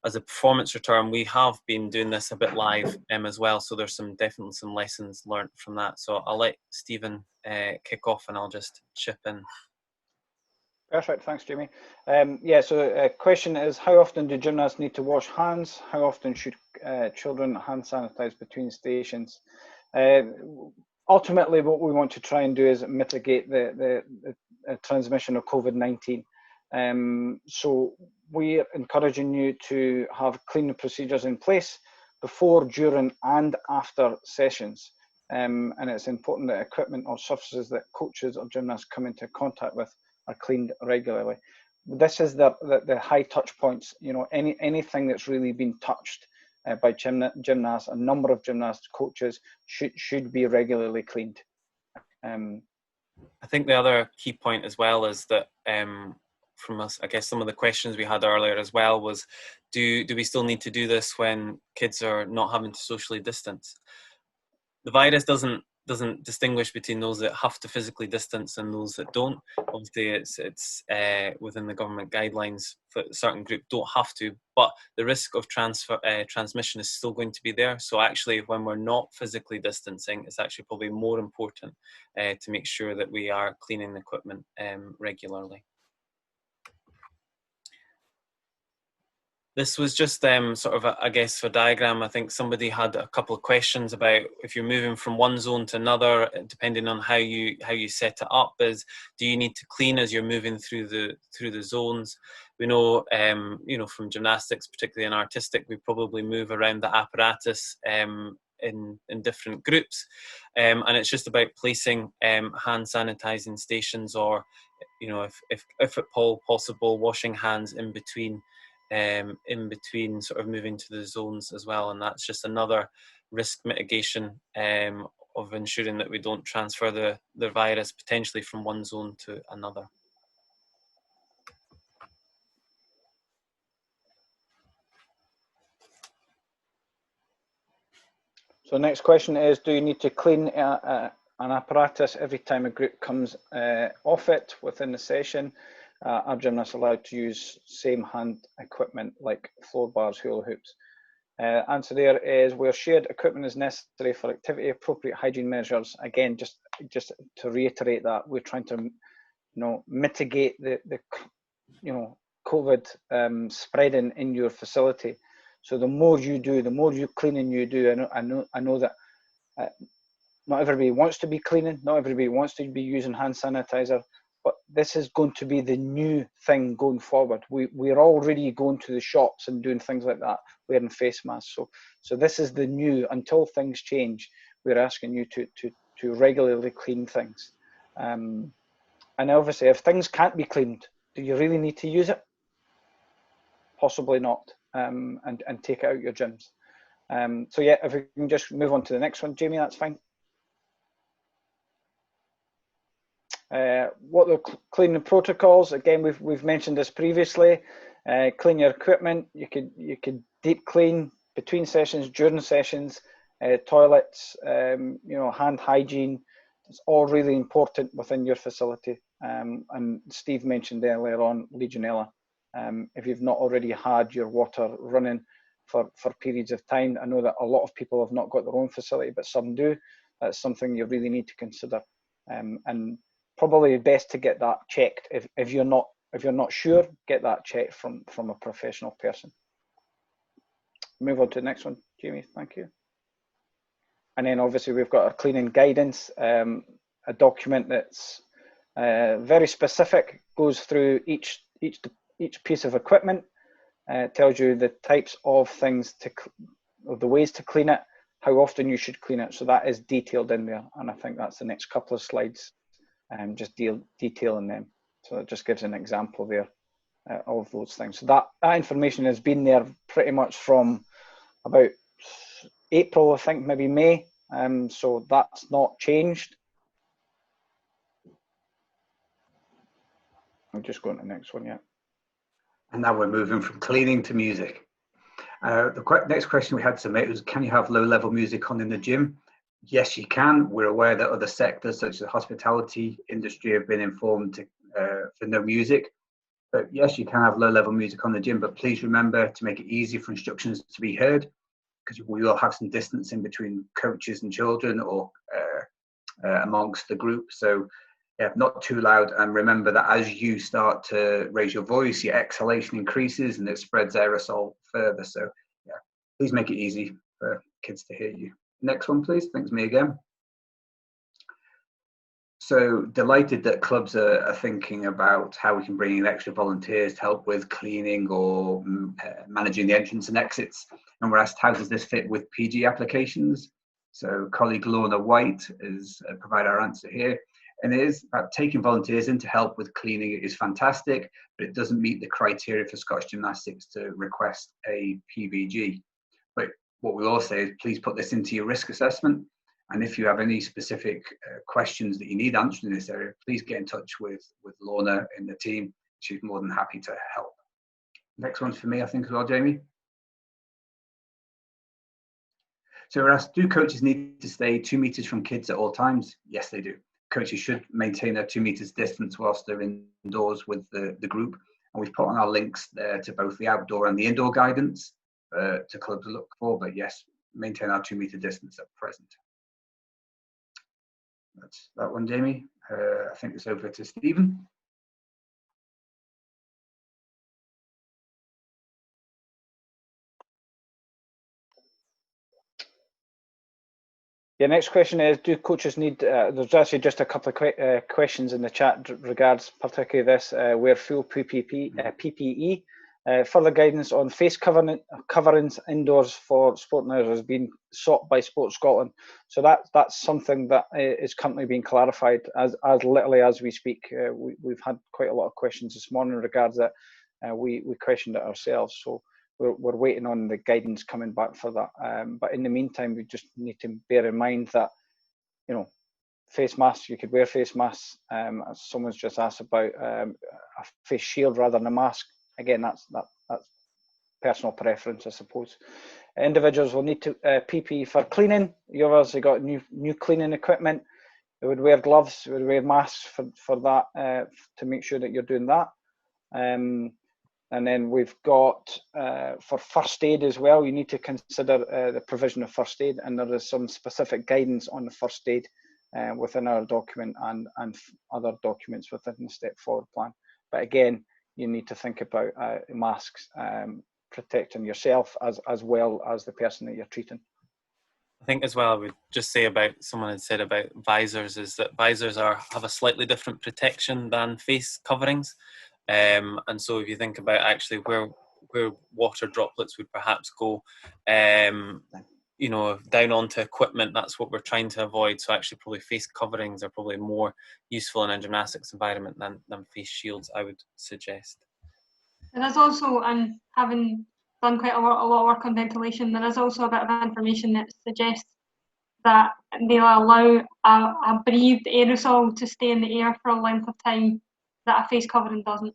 as a performance return, we have been doing this a bit live as well. So there's definitely some lessons learned from that. So I'll let Stephen kick off and I'll just chip in. Perfect, thanks, Jamie. Yeah, so a question is, how often do gymnasts need to wash hands? How often should children hand sanitize between stations? Ultimately, what we want to try and do is mitigate the transmission of COVID-19. So we're encouraging you to have cleaning procedures in place before, during, and after sessions. And it's important that equipment or surfaces that coaches or gymnasts come into contact with are cleaned regularly. This is the high touch points. You know, anything that's really been touched by gymnasts, a number of gymnasts, coaches should be regularly cleaned. I think the other key point as well is that from us, I guess some of the questions we had earlier as well was, do we still need to do this when kids are not having to socially distance? The virus doesn't distinguish between those that have to physically distance and those that don't. Obviously, it's within the government guidelines for a certain group don't have to, but the risk of transmission is still going to be there. So actually, when we're not physically distancing, it's actually probably more important to make sure that we are cleaning the equipment regularly. This was just sort of, I guess, a diagram. I think somebody had a couple of questions about if you're moving from one zone to another, depending on how you set it up. Is do you need to clean as you're moving through the zones? We know, from gymnastics, particularly in artistic, we probably move around the apparatus in different groups, and it's just about placing hand sanitizing stations, or if at all possible, washing hands in between sort of moving to the zones as well. And that's just another risk mitigation of ensuring that we don't transfer the virus potentially from one zone to another. So next question is, do you need to clean an apparatus every time a group comes off it within the session? Are gymnasts allowed to use same hand equipment like floor bars, hula hoops? Answer there is, where shared equipment is necessary for activity, appropriate hygiene measures. Again, just to reiterate that, we're trying to mitigate the COVID spreading in your facility. So the more you do, the more you cleaning you do. I know that not everybody wants to be cleaning, not everybody wants to be using hand sanitizer, but this is going to be the new thing going forward. We're already going to the shops and doing things like that, wearing face masks. So this is the new. Until things change, we're asking you to regularly clean things. And obviously, if things can't be cleaned, do you really need to use it? Possibly not. And take it out your gyms. So yeah, if we can just move on to the next one, Jamie, that's fine. What the cleaning protocols? Again, we've mentioned this previously. Clean your equipment. You could deep clean between sessions, during sessions. Toilets, hand hygiene. It's all really important within your facility. And Steve mentioned earlier on Legionella. If you've not already had your water running for periods of time, I know that a lot of people have not got their own facility, but some do. That's something you really need to consider, and probably best to get that checked. If you're not sure, get that checked from a professional person. Move on to the next one, Jamie. Thank you. And then obviously we've got our cleaning guidance, a document that's very specific, goes through each piece of equipment, tells you the types of things or the ways to clean it, how often you should clean it. So that is detailed in there, and I think that's the next couple of slides, just detailing them. So it just gives an example there of those things. So that information has been there pretty much from about April, I think, maybe May. So that's not changed. I'm just going to the next one, yeah. And now we're moving from cleaning to music. The next question we had to submit was, can you have low-level music on in the gym? Yes, you can. We're aware that other sectors, such as the hospitality industry, have been informed for no music. But yes, you can have low-level music on the gym, but please remember to make it easy for instructions to be heard, because we will have some distance in between coaches and children, or amongst the group. So yeah, not too loud, and remember that as you start to raise your voice, your exhalation increases and it spreads aerosol further. So yeah, please make it easy for kids to hear you. Next one, please. Thanks, me again. So delighted that clubs are thinking about how we can bring in extra volunteers to help with cleaning or managing the entrance and exits. And we're asked, how does this fit with PG applications? So colleague Lorna White has provided our answer here. And it is about taking volunteers in to help with cleaning. It is fantastic, but it doesn't meet the criteria for Scottish Gymnastics to request a PVG. But what we all say is, please put this into your risk assessment. And if you have any specific questions that you need answered in this area, please get in touch with Lorna in the team. She's more than happy to help. Next one's for me, I think, as well, Jamie. So we're asked, do coaches need to stay 2 meters from kids at all times? Yes, they do. Coaches should maintain a 2 meters distance whilst they're indoors with the group. And we've put on our links there to both the outdoor and the indoor guidance to clubs to look for. But yes, maintain our 2 meter distance at present. That's that one, Jamie. I think it's over to Stephen. Yeah, next question is, do coaches need, there's actually just a couple of questions in the chat regards particularly this, wear full PPE. Further guidance on face coverings indoors for sport now has been sought by Sport Scotland. So that's something that is currently being clarified as literally as we speak. We've had quite a lot of questions this morning in regards that we questioned it ourselves. So we're waiting on the guidance coming back for that. But in the meantime, we just need to bear in mind that, face masks, you could wear face masks. As someone's just asked about a face shield rather than a mask. Again, that's personal preference, I suppose. Individuals will need to PPE for cleaning. You've obviously got new cleaning equipment. They would wear gloves, they would wear masks for that, to make sure that you're doing that. And then we've got for first aid as well, you need to consider the provision of first aid, and there is some specific guidance on the first aid within our document and other documents within the Step Forward plan. But again, you need to think about masks, protecting yourself as well as the person that you're treating. I think as well, I would just say about, someone had said about visors, is that visors have a slightly different protection than face coverings. And so if you think about actually where water droplets would perhaps go, down onto equipment, that's what we're trying to avoid. So actually probably face coverings are probably more useful in a gymnastics environment than face shields, I would suggest. And there's also, and having done quite a lot of work on ventilation, there is also a bit of information that suggests that they'll allow a breathed aerosol to stay in the air for a length of time that a face covering doesn't.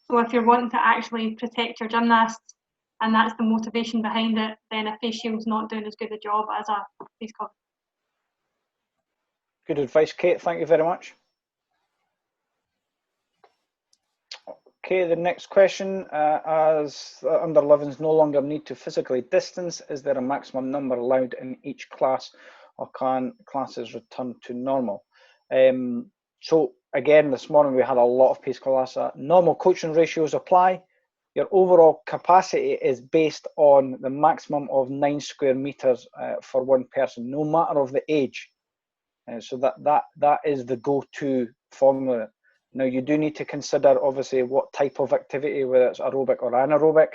So if you're wanting to actually protect your gymnasts, and that's the motivation behind it, then a face shield's not doing as good a job as a face cover. Good advice, Kate. Thank you very much. Okay, the next question, as under 11s no longer need to physically distance, is there a maximum number allowed in each class, or can classes return to normal? So again, this morning we had a lot of pace class. Normal coaching ratios apply. Your overall capacity is based on the maximum of 9 square meters for one person, no matter of the age. So that is the go-to formula. Now, you do need to consider, obviously, what type of activity, whether it's aerobic or anaerobic,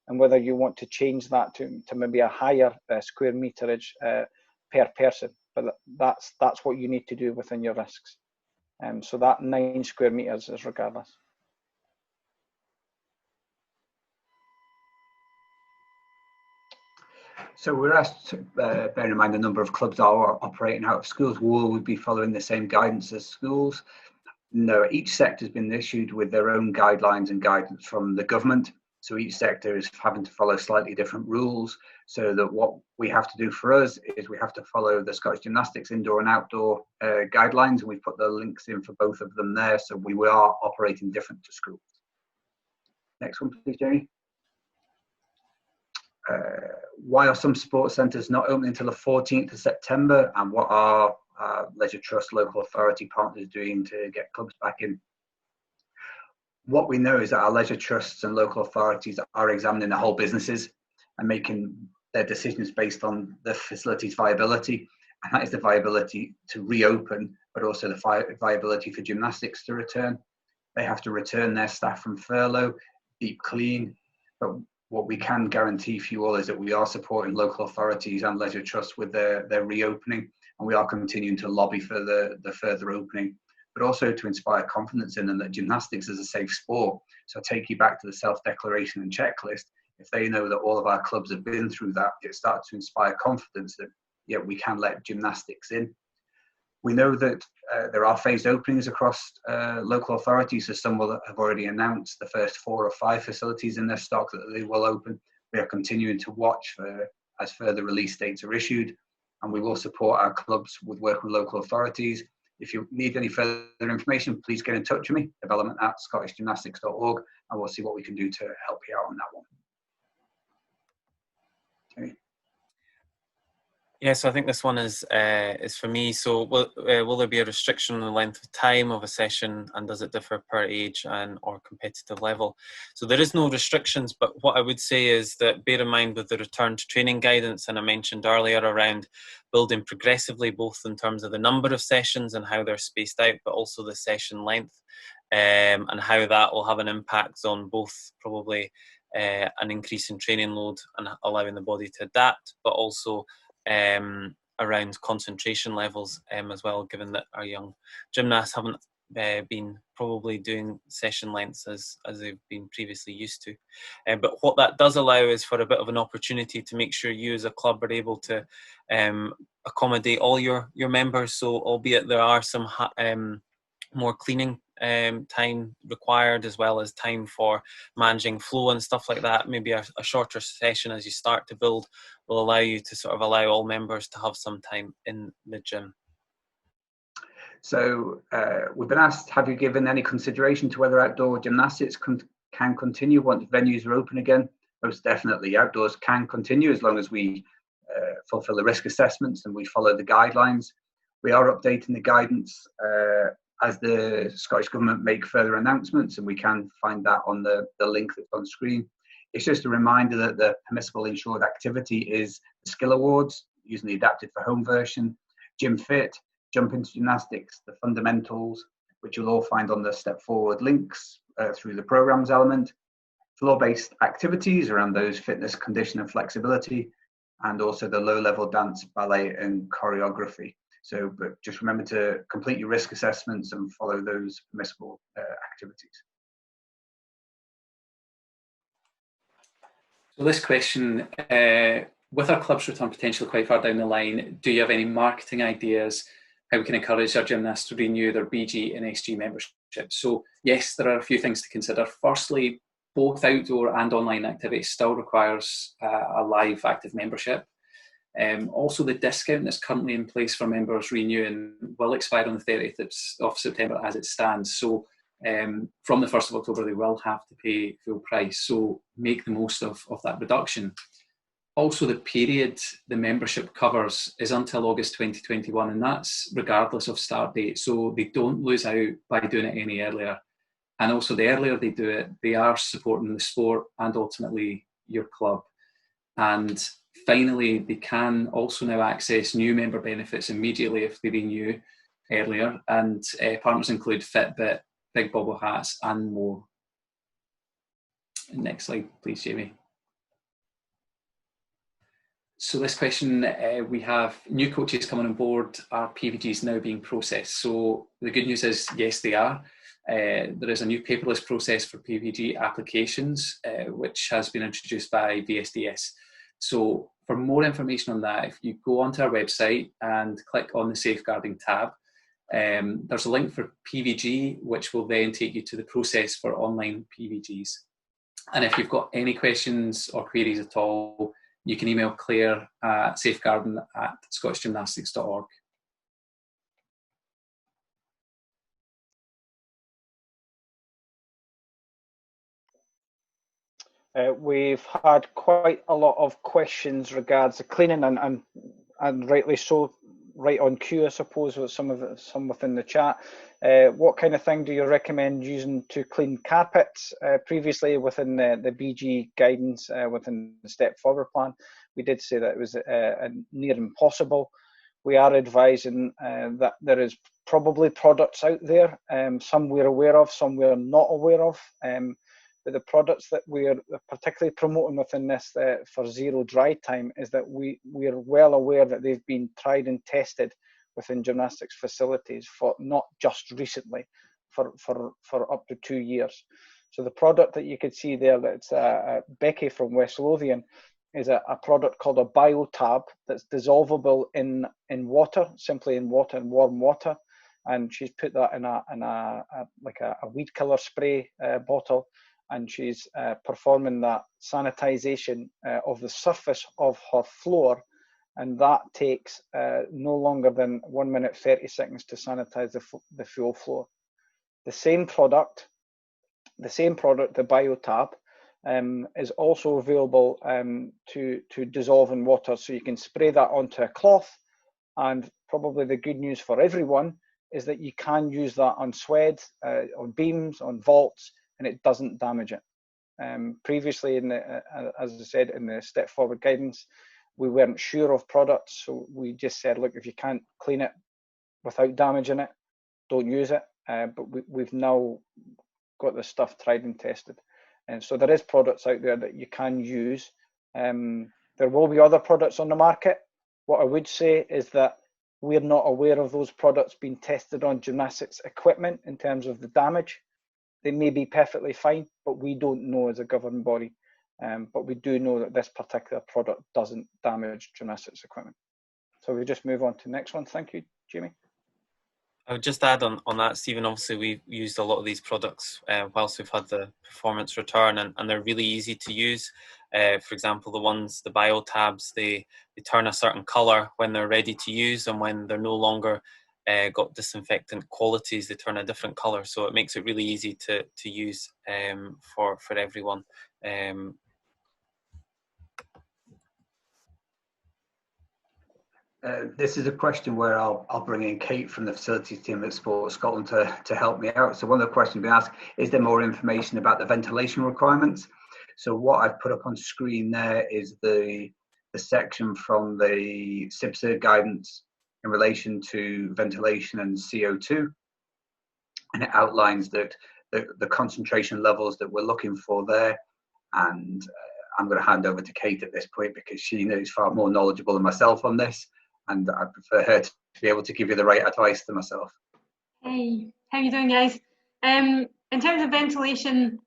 and whether you want to change that to maybe a higher square meterage per person. But that's what you need to do within your risks. So that 9 square meters is regardless. So we're asked, bearing in mind the number of clubs are operating out of schools, will we be following the same guidance as schools? No, each sector has been issued with their own guidelines and guidance from the government. So each sector is having to follow slightly different rules. So that what we have to do for us is we have to follow the Scottish Gymnastics indoor and outdoor guidelines, and we've put the links in for both of them there. So we are operating different to schools. Next one, please, Jamie. Why are some sports centres not opening until the 14th of September, and what are Leisure Trust local authority partners doing to get clubs back in? What we know is that our leisure trusts and local authorities are examining the whole businesses and making their decisions based on the facility's viability, and that is the viability to reopen, but also the viability for gymnastics to return. They have to return their staff from furlough, deep clean, but what we can guarantee for you all is that we are supporting local authorities and leisure trusts with their reopening, and we are continuing to lobby for the further opening, but also to inspire confidence in them that gymnastics is a safe sport. So I take you back to the self-declaration and checklist. If they know that all of our clubs have been through that, it starts to inspire confidence that, yeah, we can let gymnastics in. We know that there are phased openings across local authorities, so some will have already announced the first 4 or 5 facilities in their stock that they will open. We are continuing to watch as further release dates are issued, and we will support our clubs with work with local authorities. If you need any further information, please get in touch with me, development@scottishgymnastics.org, and we'll see what we can do to help you out on that one. Okay. Yeah, so I think this one is for me. So will there be a restriction on the length of time of a session, and does it differ per age and or competitive level? So there is no restrictions, but what I would say is that bear in mind with the return to training guidance, and I mentioned earlier around building progressively, both in terms of the number of sessions and how they're spaced out, but also the session length, and how that will have an impact on both probably an increase in training load and allowing the body to adapt, but also around concentration levels as well, given that our young gymnasts haven't been probably doing session lengths as they've been previously used to. But what that does allow is for a bit of an opportunity to make sure you as a club are able to accommodate all your members. So albeit there are some more cleaning time required, as well as time for managing flow and stuff like that, maybe a shorter session as you start to build will allow you to sort of allow all members to have some time in the gym. So we've been asked, have you given any consideration to whether outdoor gymnastics can continue once venues are open again? Most definitely, outdoors can continue as long as we fulfill the risk assessments and we follow the guidelines. We are updating the guidance as the Scottish Government make further announcements, and we can find that on the link that's on screen. It's just a reminder that the permissible insured activity is the skill awards, using the adapted for home version, Gym Fit, Jump into Gymnastics, the fundamentals, which you'll all find on the Step Forward links through the programs element, floor-based activities around those fitness, condition and flexibility, and also the low-level dance, ballet and choreography. So, but just remember to complete your risk assessments and follow those permissible activities. So this question, with our clubs return potentially quite far down the line, do you have any marketing ideas how we can encourage our gymnasts to renew their BG and SG membership? So yes, there are a few things to consider. Firstly, both outdoor and online activity still requires a live active membership. Also, the discount that's currently in place for members renewing will expire on the 30th of September as it stands. So from the 1st of October, they will have to pay full price. So make the most of that reduction. Also, the period the membership covers is until August 2021, and that's regardless of start date. So they don't lose out by doing it any earlier. And also, the earlier they do it, they are supporting the sport and ultimately your club. And finally, they can also now access new member benefits immediately if they renew earlier. And partners include Fitbit, Big Bobble Hats, and more. Next slide, please, Jamie. So this question, we have new coaches coming on board. Are PVGs now being processed? So the good news is, yes, they are. There is a new paperless process for PVG applications, which has been introduced by VSDS. So for more information on that, if you go onto our website and click on the safeguarding tab, there's a link for PVG, which will then take you to the process for online PVGs. And if you've got any questions or queries at all, you can email Claire at safeguarding@scottishgymnastics.org. We've had quite a lot of questions regards the cleaning, and rightly so, right on cue, I suppose, with some within the chat. What kind of thing do you recommend using to clean carpets? Previously, within the BG guidance, within the Step Forward plan, we did say that it was near impossible. We are advising that there is probably products out there, some we're aware of, some we're not aware of. But the products that we're particularly promoting within this for zero dry time is that we're well aware that they've been tried and tested within gymnastics facilities for not just recently, for up to 2 years. So the product that you could see there, that's Becky from West Lothian, is a product called a BioTab that's dissolvable in water, simply in water, in warm water. And she's put that in a weed killer spray bottle. And she's performing that sanitization of the surface of her floor, and that takes no longer than 1 minute 30 seconds to sanitize the full floor. The same product, the BioTab, is also available to dissolve in water, so you can spray that onto a cloth. And probably the good news for everyone is that you can use that on swed, on beams, on vaults, and it doesn't damage it. Previously, as I said, in the Step Forward guidance, we weren't sure of products, so we just said, look, if you can't clean it without damaging it, don't use it. But we've now got this stuff tried and tested, and so there is products out there that you can use. There will be other products on the market. What I would say is that We're not aware of those products being tested on gymnastics equipment in terms of the damage. They may be perfectly fine, but we don't know as a governing body. But we do know that this particular product doesn't damage gymnastics equipment. So we just move on to the next one. Thank you, Jamie. I would just add on that, Stephen, obviously we've used a lot of these products whilst we've had the performance return, and they're really easy to use. For example, the bio tabs, they turn a certain colour when they're ready to use, and when they're no longer got disinfectant qualities, they turn a different colour. So it makes it really easy to use for everyone. This is a question where I'll bring in Kate from the facilities team at Sport Scotland to help me out. So one of the questions being asked, is there more information about the ventilation requirements? So what I've put up on screen there is the section from the CIBSA guidance in relation to ventilation and CO2. And it outlines that the concentration levels that we're looking for there. And I'm going to hand over to Kate at this point because she knows far more knowledgeable than myself on this. And I prefer her to be able to give you the right advice than myself. Hey, how you doing, guys? In terms of ventilation,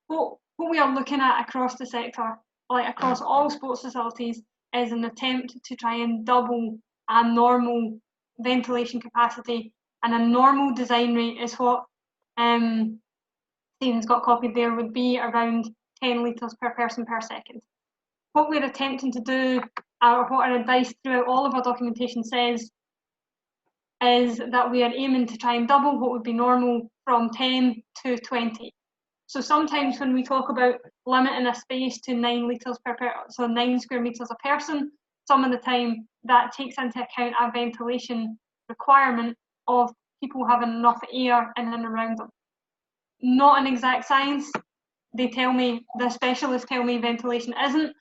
what we are looking at across the sector, like across all sports facilities, is an attempt to try and double a normal ventilation capacity. And a normal design rate is what Stephen's got copied there, would be around 10 litres per person per second. What we're attempting to do, or what our advice throughout all of our documentation says, is that we are aiming to try and double what would be normal from 10 to 20. So sometimes when we talk about limiting a space to 9 litres per person, so 9 square metres a person, some of the time that takes into account a ventilation requirement of people having enough air in and around them. Not an exact science. They tell me, the specialists tell me ventilation isn't.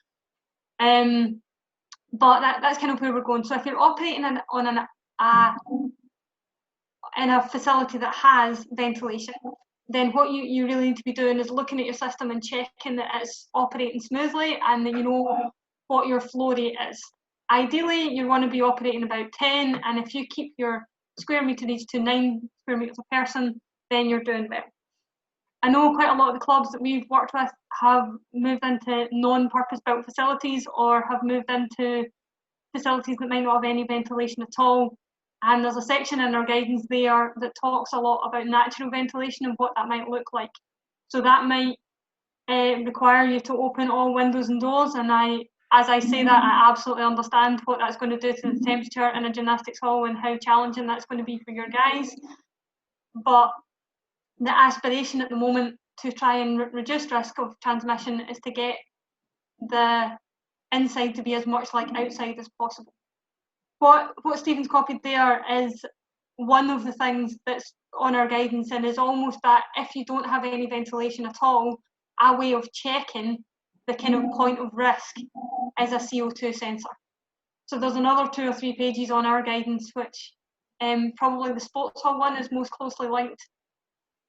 But that's kind of where we're going. So if you're operating in a facility that has ventilation, then what you really need to be doing is looking at your system and checking that it's operating smoothly and that you know what your flow rate is. Ideally, you want to be operating about 10, and if you keep your square meterage to 9 square meters a person, then you're doing well. I know quite a lot of the clubs that we've worked with have moved into non-purpose built facilities or have moved into facilities that might not have any ventilation at all. And there's a section in our guidance there that talks a lot about natural ventilation and what that might look like. So that might require you to open all windows and doors. And as I say that, I absolutely understand what that's going to do to the temperature in a gymnastics hall and how challenging that's going to be for your guys. But the aspiration at the moment to try and reduce risk of transmission is to get the inside to be as much like outside as possible. What Stephen's copied there is one of the things that's on our guidance, and is almost that if you don't have any ventilation at all, a way of checking the kind of point of risk is a CO2 sensor. So there's another 2 or 3 pages on our guidance, which probably the sports hall one is most closely linked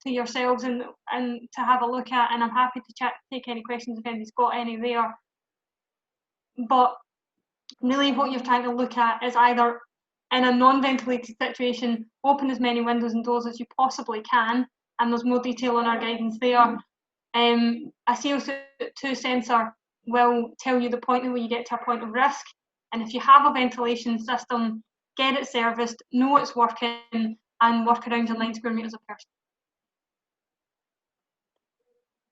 to yourselves and to have a look at, and I'm happy to take any questions if anybody's got any there. But really what you're trying to look at is either in a non-ventilated situation, open as many windows and doors as you possibly can, and there's more detail on our guidance there. A CO2 sensor will tell you the point where you get to a point of risk, and if you have a ventilation system, get it serviced, know it's working, and work around your 9 square metres a person.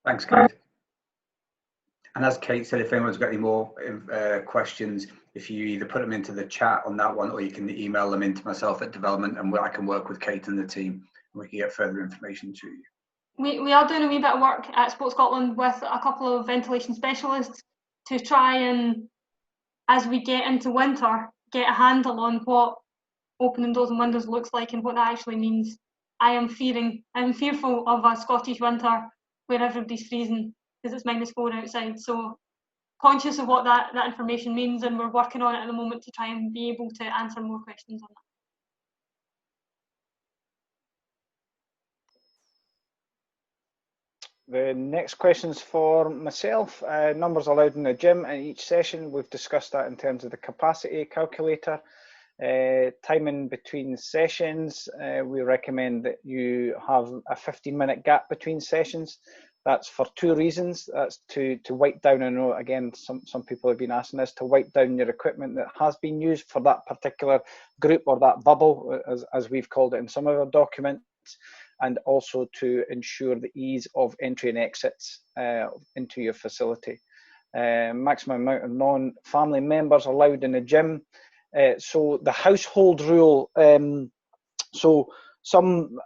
Thanks, Kate. And as Kate said, if anyone's got any more questions, if you either put them into the chat on that one, or you can email them into myself at development, and I can work with Kate and the team, and we can get further information to you. We are doing a wee bit of work at Sport Scotland with a couple of ventilation specialists to try and, as we get into winter, get a handle on what opening doors and windows looks like and what that actually means. I'm fearful of a Scottish winter where everybody's freezing because it's -4 outside. So conscious of what that information means, and we're working on it at the moment to try and be able to answer more questions on that. The next question's for myself. Numbers allowed in the gym in each session. We've discussed that in terms of the capacity calculator. Timing between sessions, we recommend that you have a 15-minute gap between sessions. That's for two reasons. That's to wipe down, I know again some people have been asking this, to wipe down your equipment that has been used for that particular group or that bubble, as we've called it in some of our documents, and also to ensure the ease of entry and exits into your facility. Maximum amount of non-family members allowed in the gym. So the household rule, so some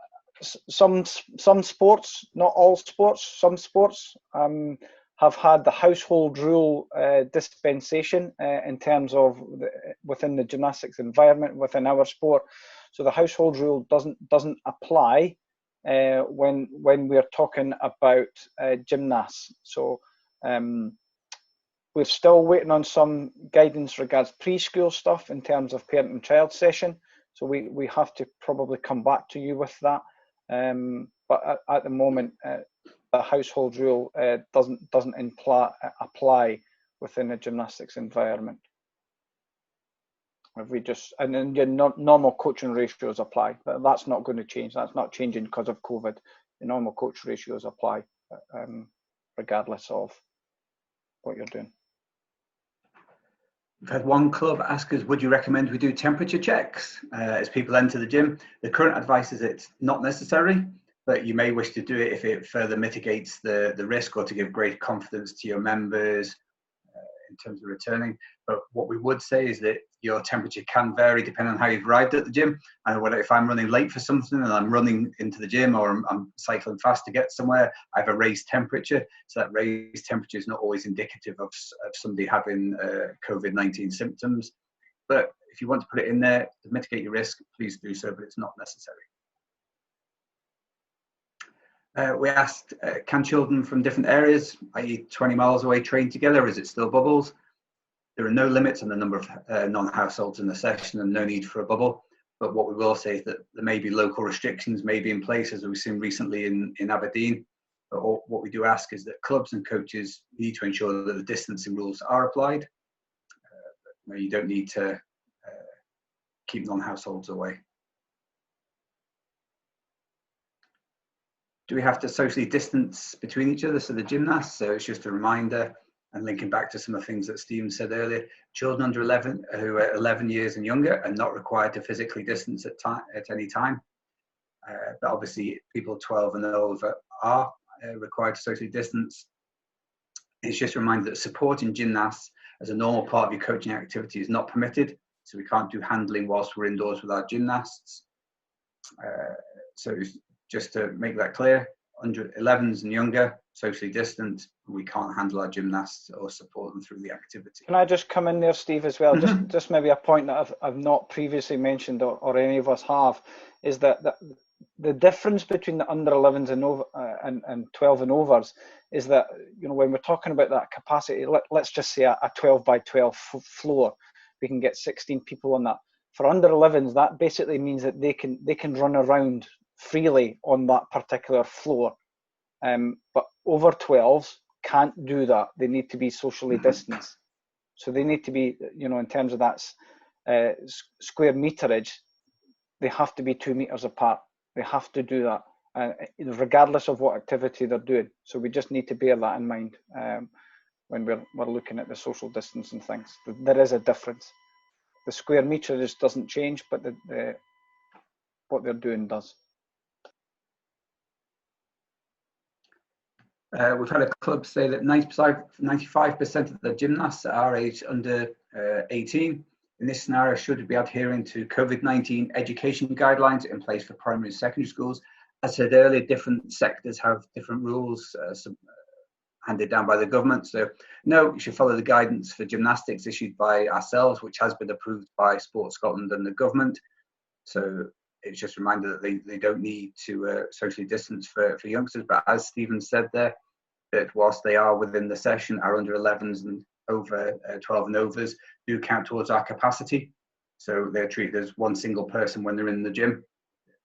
sports, not all sports, some sports have had the household rule dispensation in terms of within the gymnastics environment within our sport. So the household rule doesn't apply when we're talking about gymnasts. So we're still waiting on some guidance regards preschool stuff in terms of parent and child session. So we have to probably come back to you with that. But at the moment, the household rule doesn't apply within the gymnastics environment. If we just, and then your normal coaching ratios apply, but that's not going to change. That's not changing because of COVID. The normal coach ratios apply regardless of what you're doing. We've had one club ask us, would you recommend we do temperature checks as people enter the gym? The current advice is it's not necessary, but you may wish to do it if it further mitigates the risk or to give great confidence to your members in terms of returning. But what we would say is that your temperature can vary depending on how you've arrived at the gym. And whether if I'm running late for something and I'm running into the gym or I'm cycling fast to get somewhere, I have a raised temperature. So that raised temperature is not always indicative of somebody having COVID-19 symptoms. But if you want to put it in there to mitigate your risk, please do so, but it's not necessary. We asked, can children from different areas, i.e. 20 miles away, train together, or is it still bubbles? There are no limits on the number of non-households in the session and no need for a bubble. But what we will say is that there may be local restrictions may be in place, as we've seen recently in Aberdeen. But what we do ask is that clubs and coaches need to ensure that the distancing rules are applied. You don't need to keep non-households away. Do we have to socially distance between each other? So the gymnasts, so it's just a reminder, and linking back to some of the things that Stephen said earlier, children under 11 who are 11 years and younger are not required to physically distance at any time. But obviously people 12 and over are required to socially distance. It's just a reminder that supporting gymnasts as a normal part of your coaching activity is not permitted. So we can't do handling whilst we're indoors with our gymnasts. So just to make that clear, under 11s and younger, socially distant, we can't handle our gymnasts or support them through the activity. Can I just come in there, Steve, as well? Just maybe a point that I've not previously mentioned or any of us have, is that the difference between the under 11s and 12 and overs is that, you know, when we're talking about that capacity, let's just say a 12 by 12 floor, we can get 16 people on that. For under 11s, that basically means that they can run around freely on that particular floor, but over 12s can't do that. They need to be socially distanced, so they need to be, you know, in terms of that square meterage, they have to be 2 meters apart. They have to do that, regardless of what activity they're doing. So we just need to bear that in mind when we're looking at the social distance and things. There is a difference. The square meterage doesn't change, but what they're doing does. We've had a club say that 95% of the gymnasts are aged under 18. In this scenario, should be adhering to COVID-19 education guidelines in place for primary and secondary schools. As I said earlier, different sectors have different rules handed down by the government. So no, you should follow the guidance for gymnastics issued by ourselves, which has been approved by Sport Scotland and the government. So it's just a reminder that they don't need to socially distance for youngsters. But as Stephen said there, that whilst they are within the session, our under 11s and over 12 and overs do count towards our capacity. So they're treated as one single person when they're in the gym.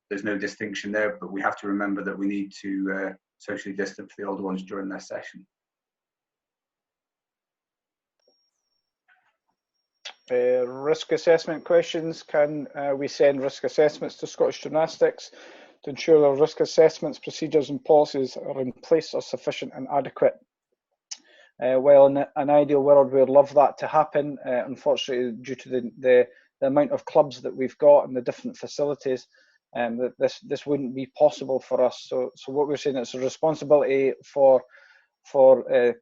There's no distinction there, but we have to remember that we need to socially distance the older ones during their session. Risk assessment questions. Can we send risk assessments to Scottish Gymnastics to ensure our risk assessments, procedures and policies are in place, are sufficient and adequate? Well, in an ideal world, we would love that to happen. Unfortunately, due to the amount of clubs that we've got and the different facilities, that this wouldn't be possible for us. So what we're saying, it's a responsibility for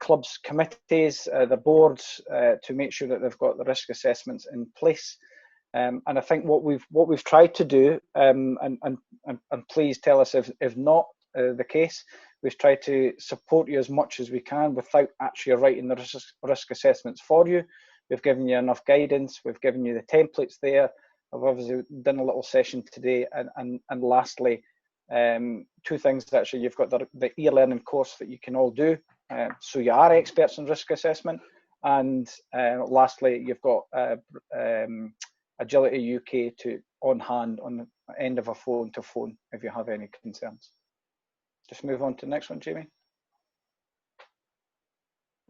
clubs' committees, the boards, to make sure that they've got the risk assessments in place. And I think what we've tried to do, and please tell us if not the case, we've tried to support you as much as we can without actually writing the risk assessments for you. We've given you enough guidance. We've given you the templates there. I've obviously done a little session today, and lastly, two things actually. You've got the e-learning course that you can all do, so you are experts in risk assessment. And lastly, you've got Agility UK on hand on the end of a phone to phone if you have any concerns. Just move on to the next one, Jamie.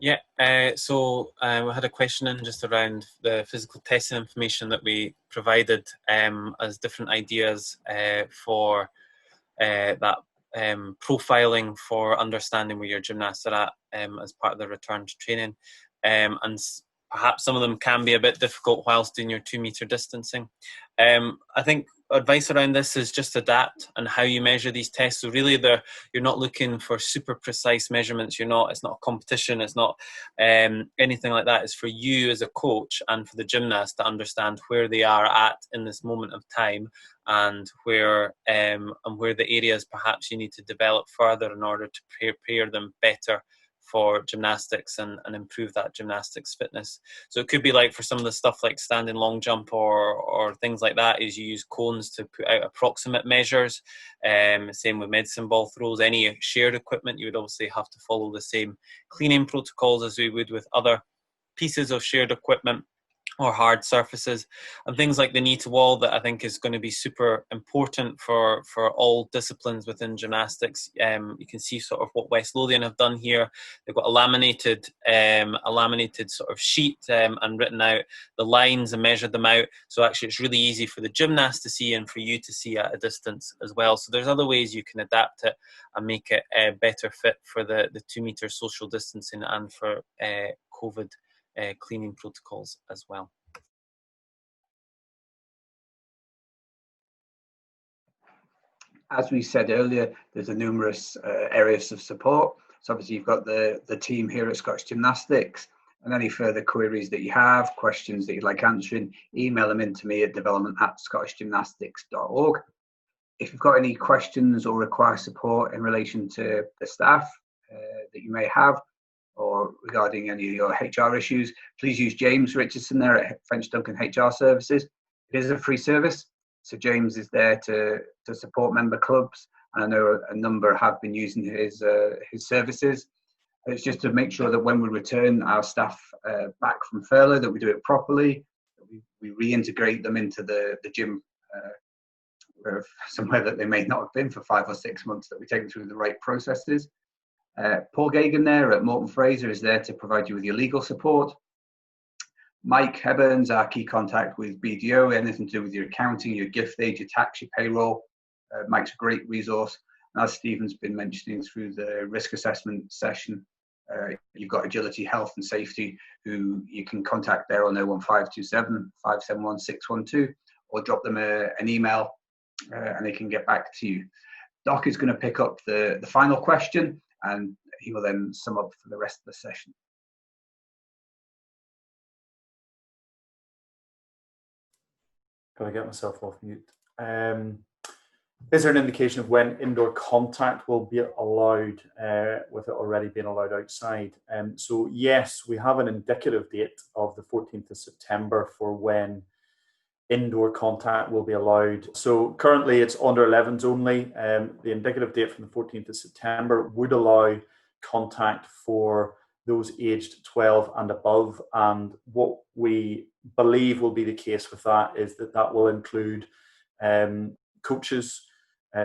Yeah, so we had a question in just around the physical testing information that we provided as different ideas for that profiling for understanding where your gymnasts are at as part of the return to training. And perhaps some of them can be a bit difficult whilst doing your 2 metre distancing. I think advice around this is just adapt and how you measure these tests. So really you're not looking for super precise measurements. It's not a competition. It's not anything like that. It's for you as a coach and for the gymnast to understand where they are at in this moment of time, and where the areas perhaps you need to develop further in order to prepare them better for gymnastics and improve that gymnastics fitness. So it could be like for some of the stuff like standing long jump or things like that, is you use cones to put out approximate measures. Same with medicine ball throws. Any shared equipment, you would obviously have to follow the same cleaning protocols as we would with other pieces of shared equipment or hard surfaces, and things like the knee to wall, that I think is going to be super important for all disciplines within gymnastics. You can see sort of what West Lothian have done here. They've got a laminated sort of sheet and written out the lines and measured them out. So actually it's really easy for the gymnast to see and for you to see at a distance as well. So there's other ways you can adapt it and make it better fit for the 2 metre social distancing and for COVID cleaning protocols as well. As we said earlier, there's a numerous areas of support. So obviously you've got the team here at Scottish Gymnastics, and any further queries that you have, questions that you'd like answering, email them in to me at development@scottishgymnastics.org. If you've got any questions or require support in relation to the staff that you may have, or regarding any of your HR issues, please use James Richardson there at French Duncan HR Services. It is a free service, so James is there to support member clubs, and I know a number have been using his services. It's just to make sure that when we return our staff back from furlough, that we do it properly, that we reintegrate them into the gym somewhere that they may not have been for 5 or 6 months, that we take them through the right processes. Paul Gagan there at Morton Fraser is there to provide you with your legal support. Mike Hebbins, our key contact with BDO, anything to do with your accounting, your gift aid, your tax, your payroll. Mike's a great resource. And as Stephen's been mentioning through the risk assessment session, you've got Agility Health and Safety, who you can contact there on 01527 571 612, or drop them an email and they can get back to you. Doc is going to pick up the final question, and he will then sum up for the rest of the session. Got to get myself off mute. Is there an indication of when indoor contact will be allowed, with it already being allowed outside? So yes, we have an indicative date of the 14th of September for when indoor contact will be allowed. So currently it's under 11s only. The indicative date from the 14th of September would allow contact for those aged 12 and above. And what we believe will be the case with that is that will include coaches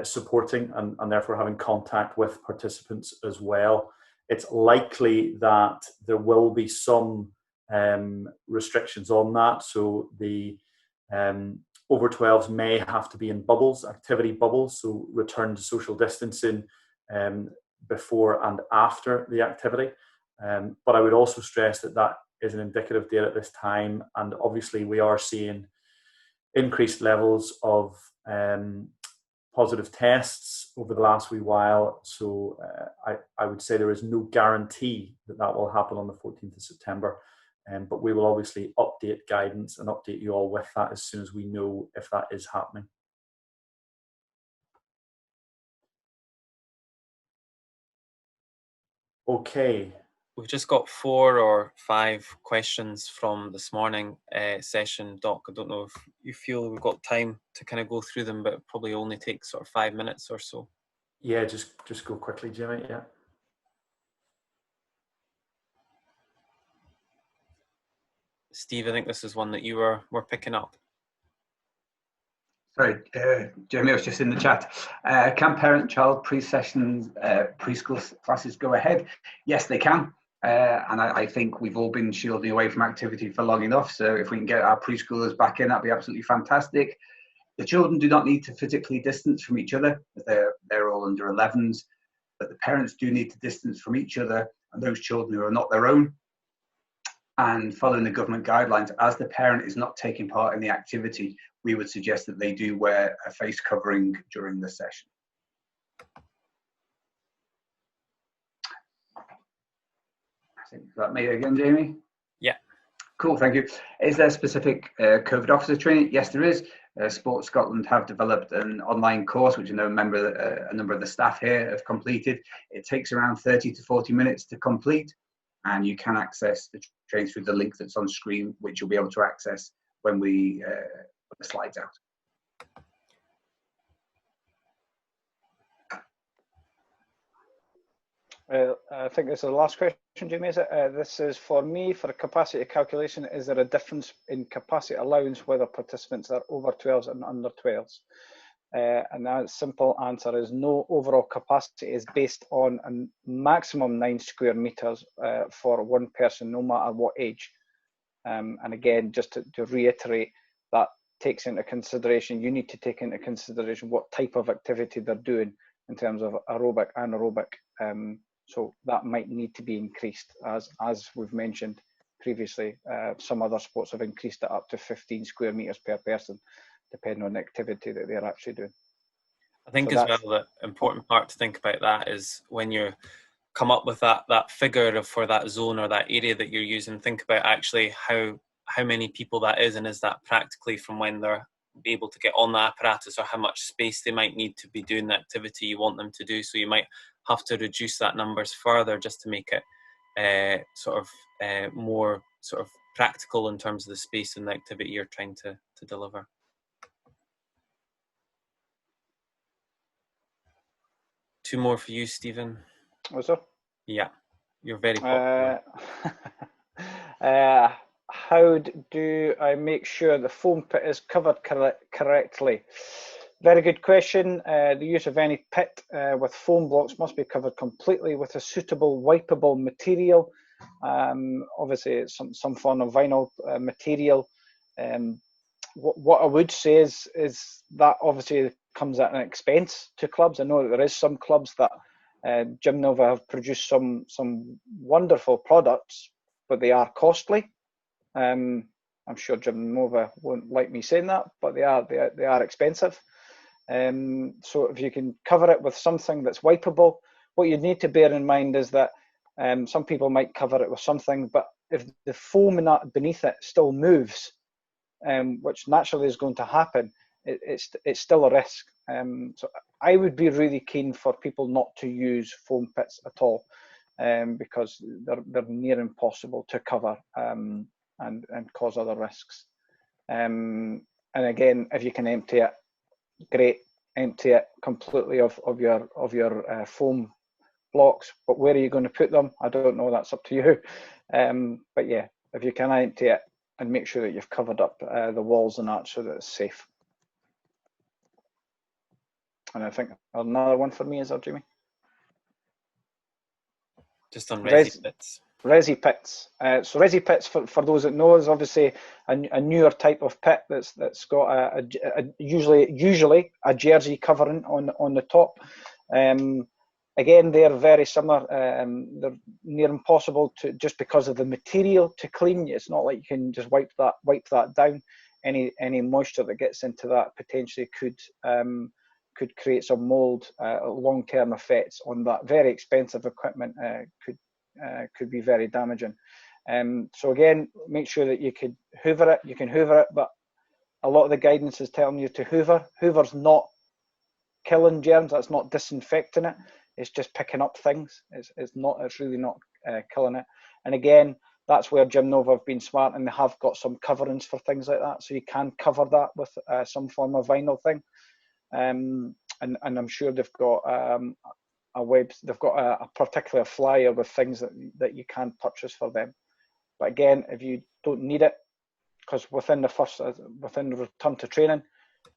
supporting and therefore having contact with participants as well. It's likely that there will be some restrictions on that. So the over 12s may have to be in bubbles, activity bubbles, so return to social distancing before and after the activity. But I would also stress that that is an indicative date at this time, and obviously we are seeing increased levels of positive tests over the last wee while. So I would say there is no guarantee that that will happen on the 14th of September. But we will obviously update guidance and update you all with that as soon as we know if that is happening. Okay. We've just got 4 or 5 questions from this morning session, Doc. I don't know if you feel we've got time to kind of go through them, but it probably only takes sort of 5 minutes or so. Yeah, just go quickly, Jimmy. Yeah. Steve, I think this is one that you were picking up. Sorry, Jamie, I was just in the chat. Can parent-child pre-sessions, preschool classes go ahead? Yes, they can. And I think we've all been shielding away from activity for long enough. So if we can get our preschoolers back in, that'd be absolutely fantastic. The children do not need to physically distance from each other. They're all under 11s. But the parents do need to distance from each other and those children who are not their own. And following the government guidelines, as the parent is not taking part in the activity, we would suggest that they do wear a face covering during the session. Is that me again, Jamie? Yeah. Cool, thank you. Is there specific COVID officer training? Yes, there is. Sports Scotland have developed an online course, which I know a number of the staff here have completed. It takes around 30 to 40 minutes to complete, and you can access the training through the link that's on screen, which you'll be able to access when we put the slides out. I think this is the last question, Jamie, is it? This is for me, for a capacity calculation. Is there a difference in capacity allowance whether participants are over 12s and under 12s? And that simple answer is no. Overall capacity is based on a maximum 9 square meters for one person, no matter what age. And again, just to reiterate, that takes into consideration, you need to take into consideration what type of activity they're doing in terms of aerobic, anaerobic. So that might need to be increased, as we've mentioned previously. Some other sports have increased it up to 15 square meters per person, depending on the activity that they're actually doing. I think as well, the important part to think about that is when you come up with that figure for that zone or that area that you're using, think about actually how many people that is, and is that practically from when they're able to get on the apparatus, or how much space they might need to be doing the activity you want them to do. So you might have to reduce that numbers further just to make it more sort of practical in terms of the space and the activity you're trying to deliver. Two more for you, Stephen. Was there? Yeah, you're very popular. How do I make sure the foam pit is covered correctly? Very good question. The use of any pit with foam blocks must be covered completely with a suitable wipeable material. Obviously, it's some form of vinyl material. What I would say is that obviously comes at an expense to clubs. I know that there is some clubs that Gym Nova have produced some wonderful products, but they are costly. I'm sure Gym Nova won't like me saying that, but they are expensive. So if you can cover it with something that's wipeable, what you need to bear in mind is that some people might cover it with something, but if the foam beneath it still moves, which naturally is going to happen, it's still a risk. So I would be really keen for people not to use foam pits at all, because they're near impossible to cover and cause other risks. And again, if you can empty it, great, empty it completely of your foam blocks. But where are you going to put them? I don't know. That's up to you. But yeah, if you can empty it and make sure that you've covered up the walls and that so that it's safe. And I think another one for me is that, Jamie? Just on resi bits. Resi pits. So Resi pits, for those that know, is obviously a newer type of pit that's got usually a jersey covering on the top. Again, they're very similar. They're near impossible to, just because of the material, to clean. It's not like you can just wipe that down. Any moisture that gets into that potentially could create some mold. Long-term effects on that very expensive equipment could be very damaging. So again, make sure that you can hoover it. You can hoover it, but a lot of the guidance is telling you to hoover. Hoover's not killing germs. That's not disinfecting it. It's just picking up things. It's really not killing it. And again, that's where Gym Nova have been smart, and they have got some coverings for things like that. So you can cover that with some form of vinyl thing. And I'm sure they've got they've got a particular flyer with things that you can purchase for them. But again, if you don't need it, because within the return to training,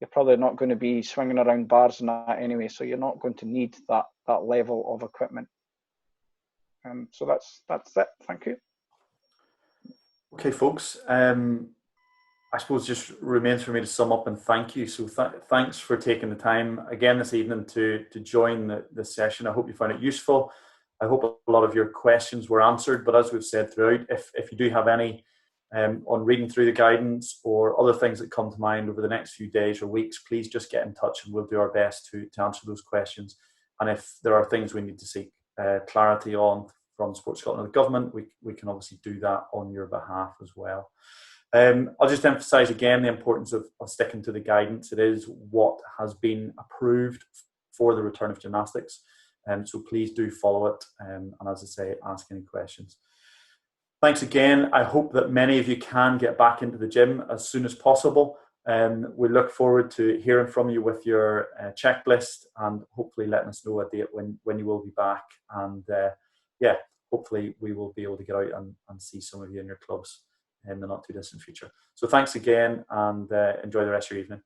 you're probably not going to be swinging around bars and that anyway, so you're not going to need that level of equipment. So that's it. Thank you. Okay, folks. I suppose just remains for me to sum up and thank you. So thanks for taking the time again this evening to join the session. I hope you found it useful. I hope a lot of your questions were answered, but as we've said throughout, if you do have any on reading through the guidance or other things that come to mind over the next few days or weeks, please just get in touch and we'll do our best to answer those questions. And if there are things we need to seek clarity on from Sport Scotland or the government, we can obviously do that on your behalf as well. I'll just emphasise again the importance of sticking to the guidance. It is what has been approved for the return of gymnastics. So please do follow it. And as I say, ask any questions. Thanks again. I hope that many of you can get back into the gym as soon as possible. We look forward to hearing from you with your checklist and hopefully letting us know a date when you will be back. And hopefully we will be able to get out and see some of you in your clubs in the not too distant future. So thanks again and enjoy the rest of your evening.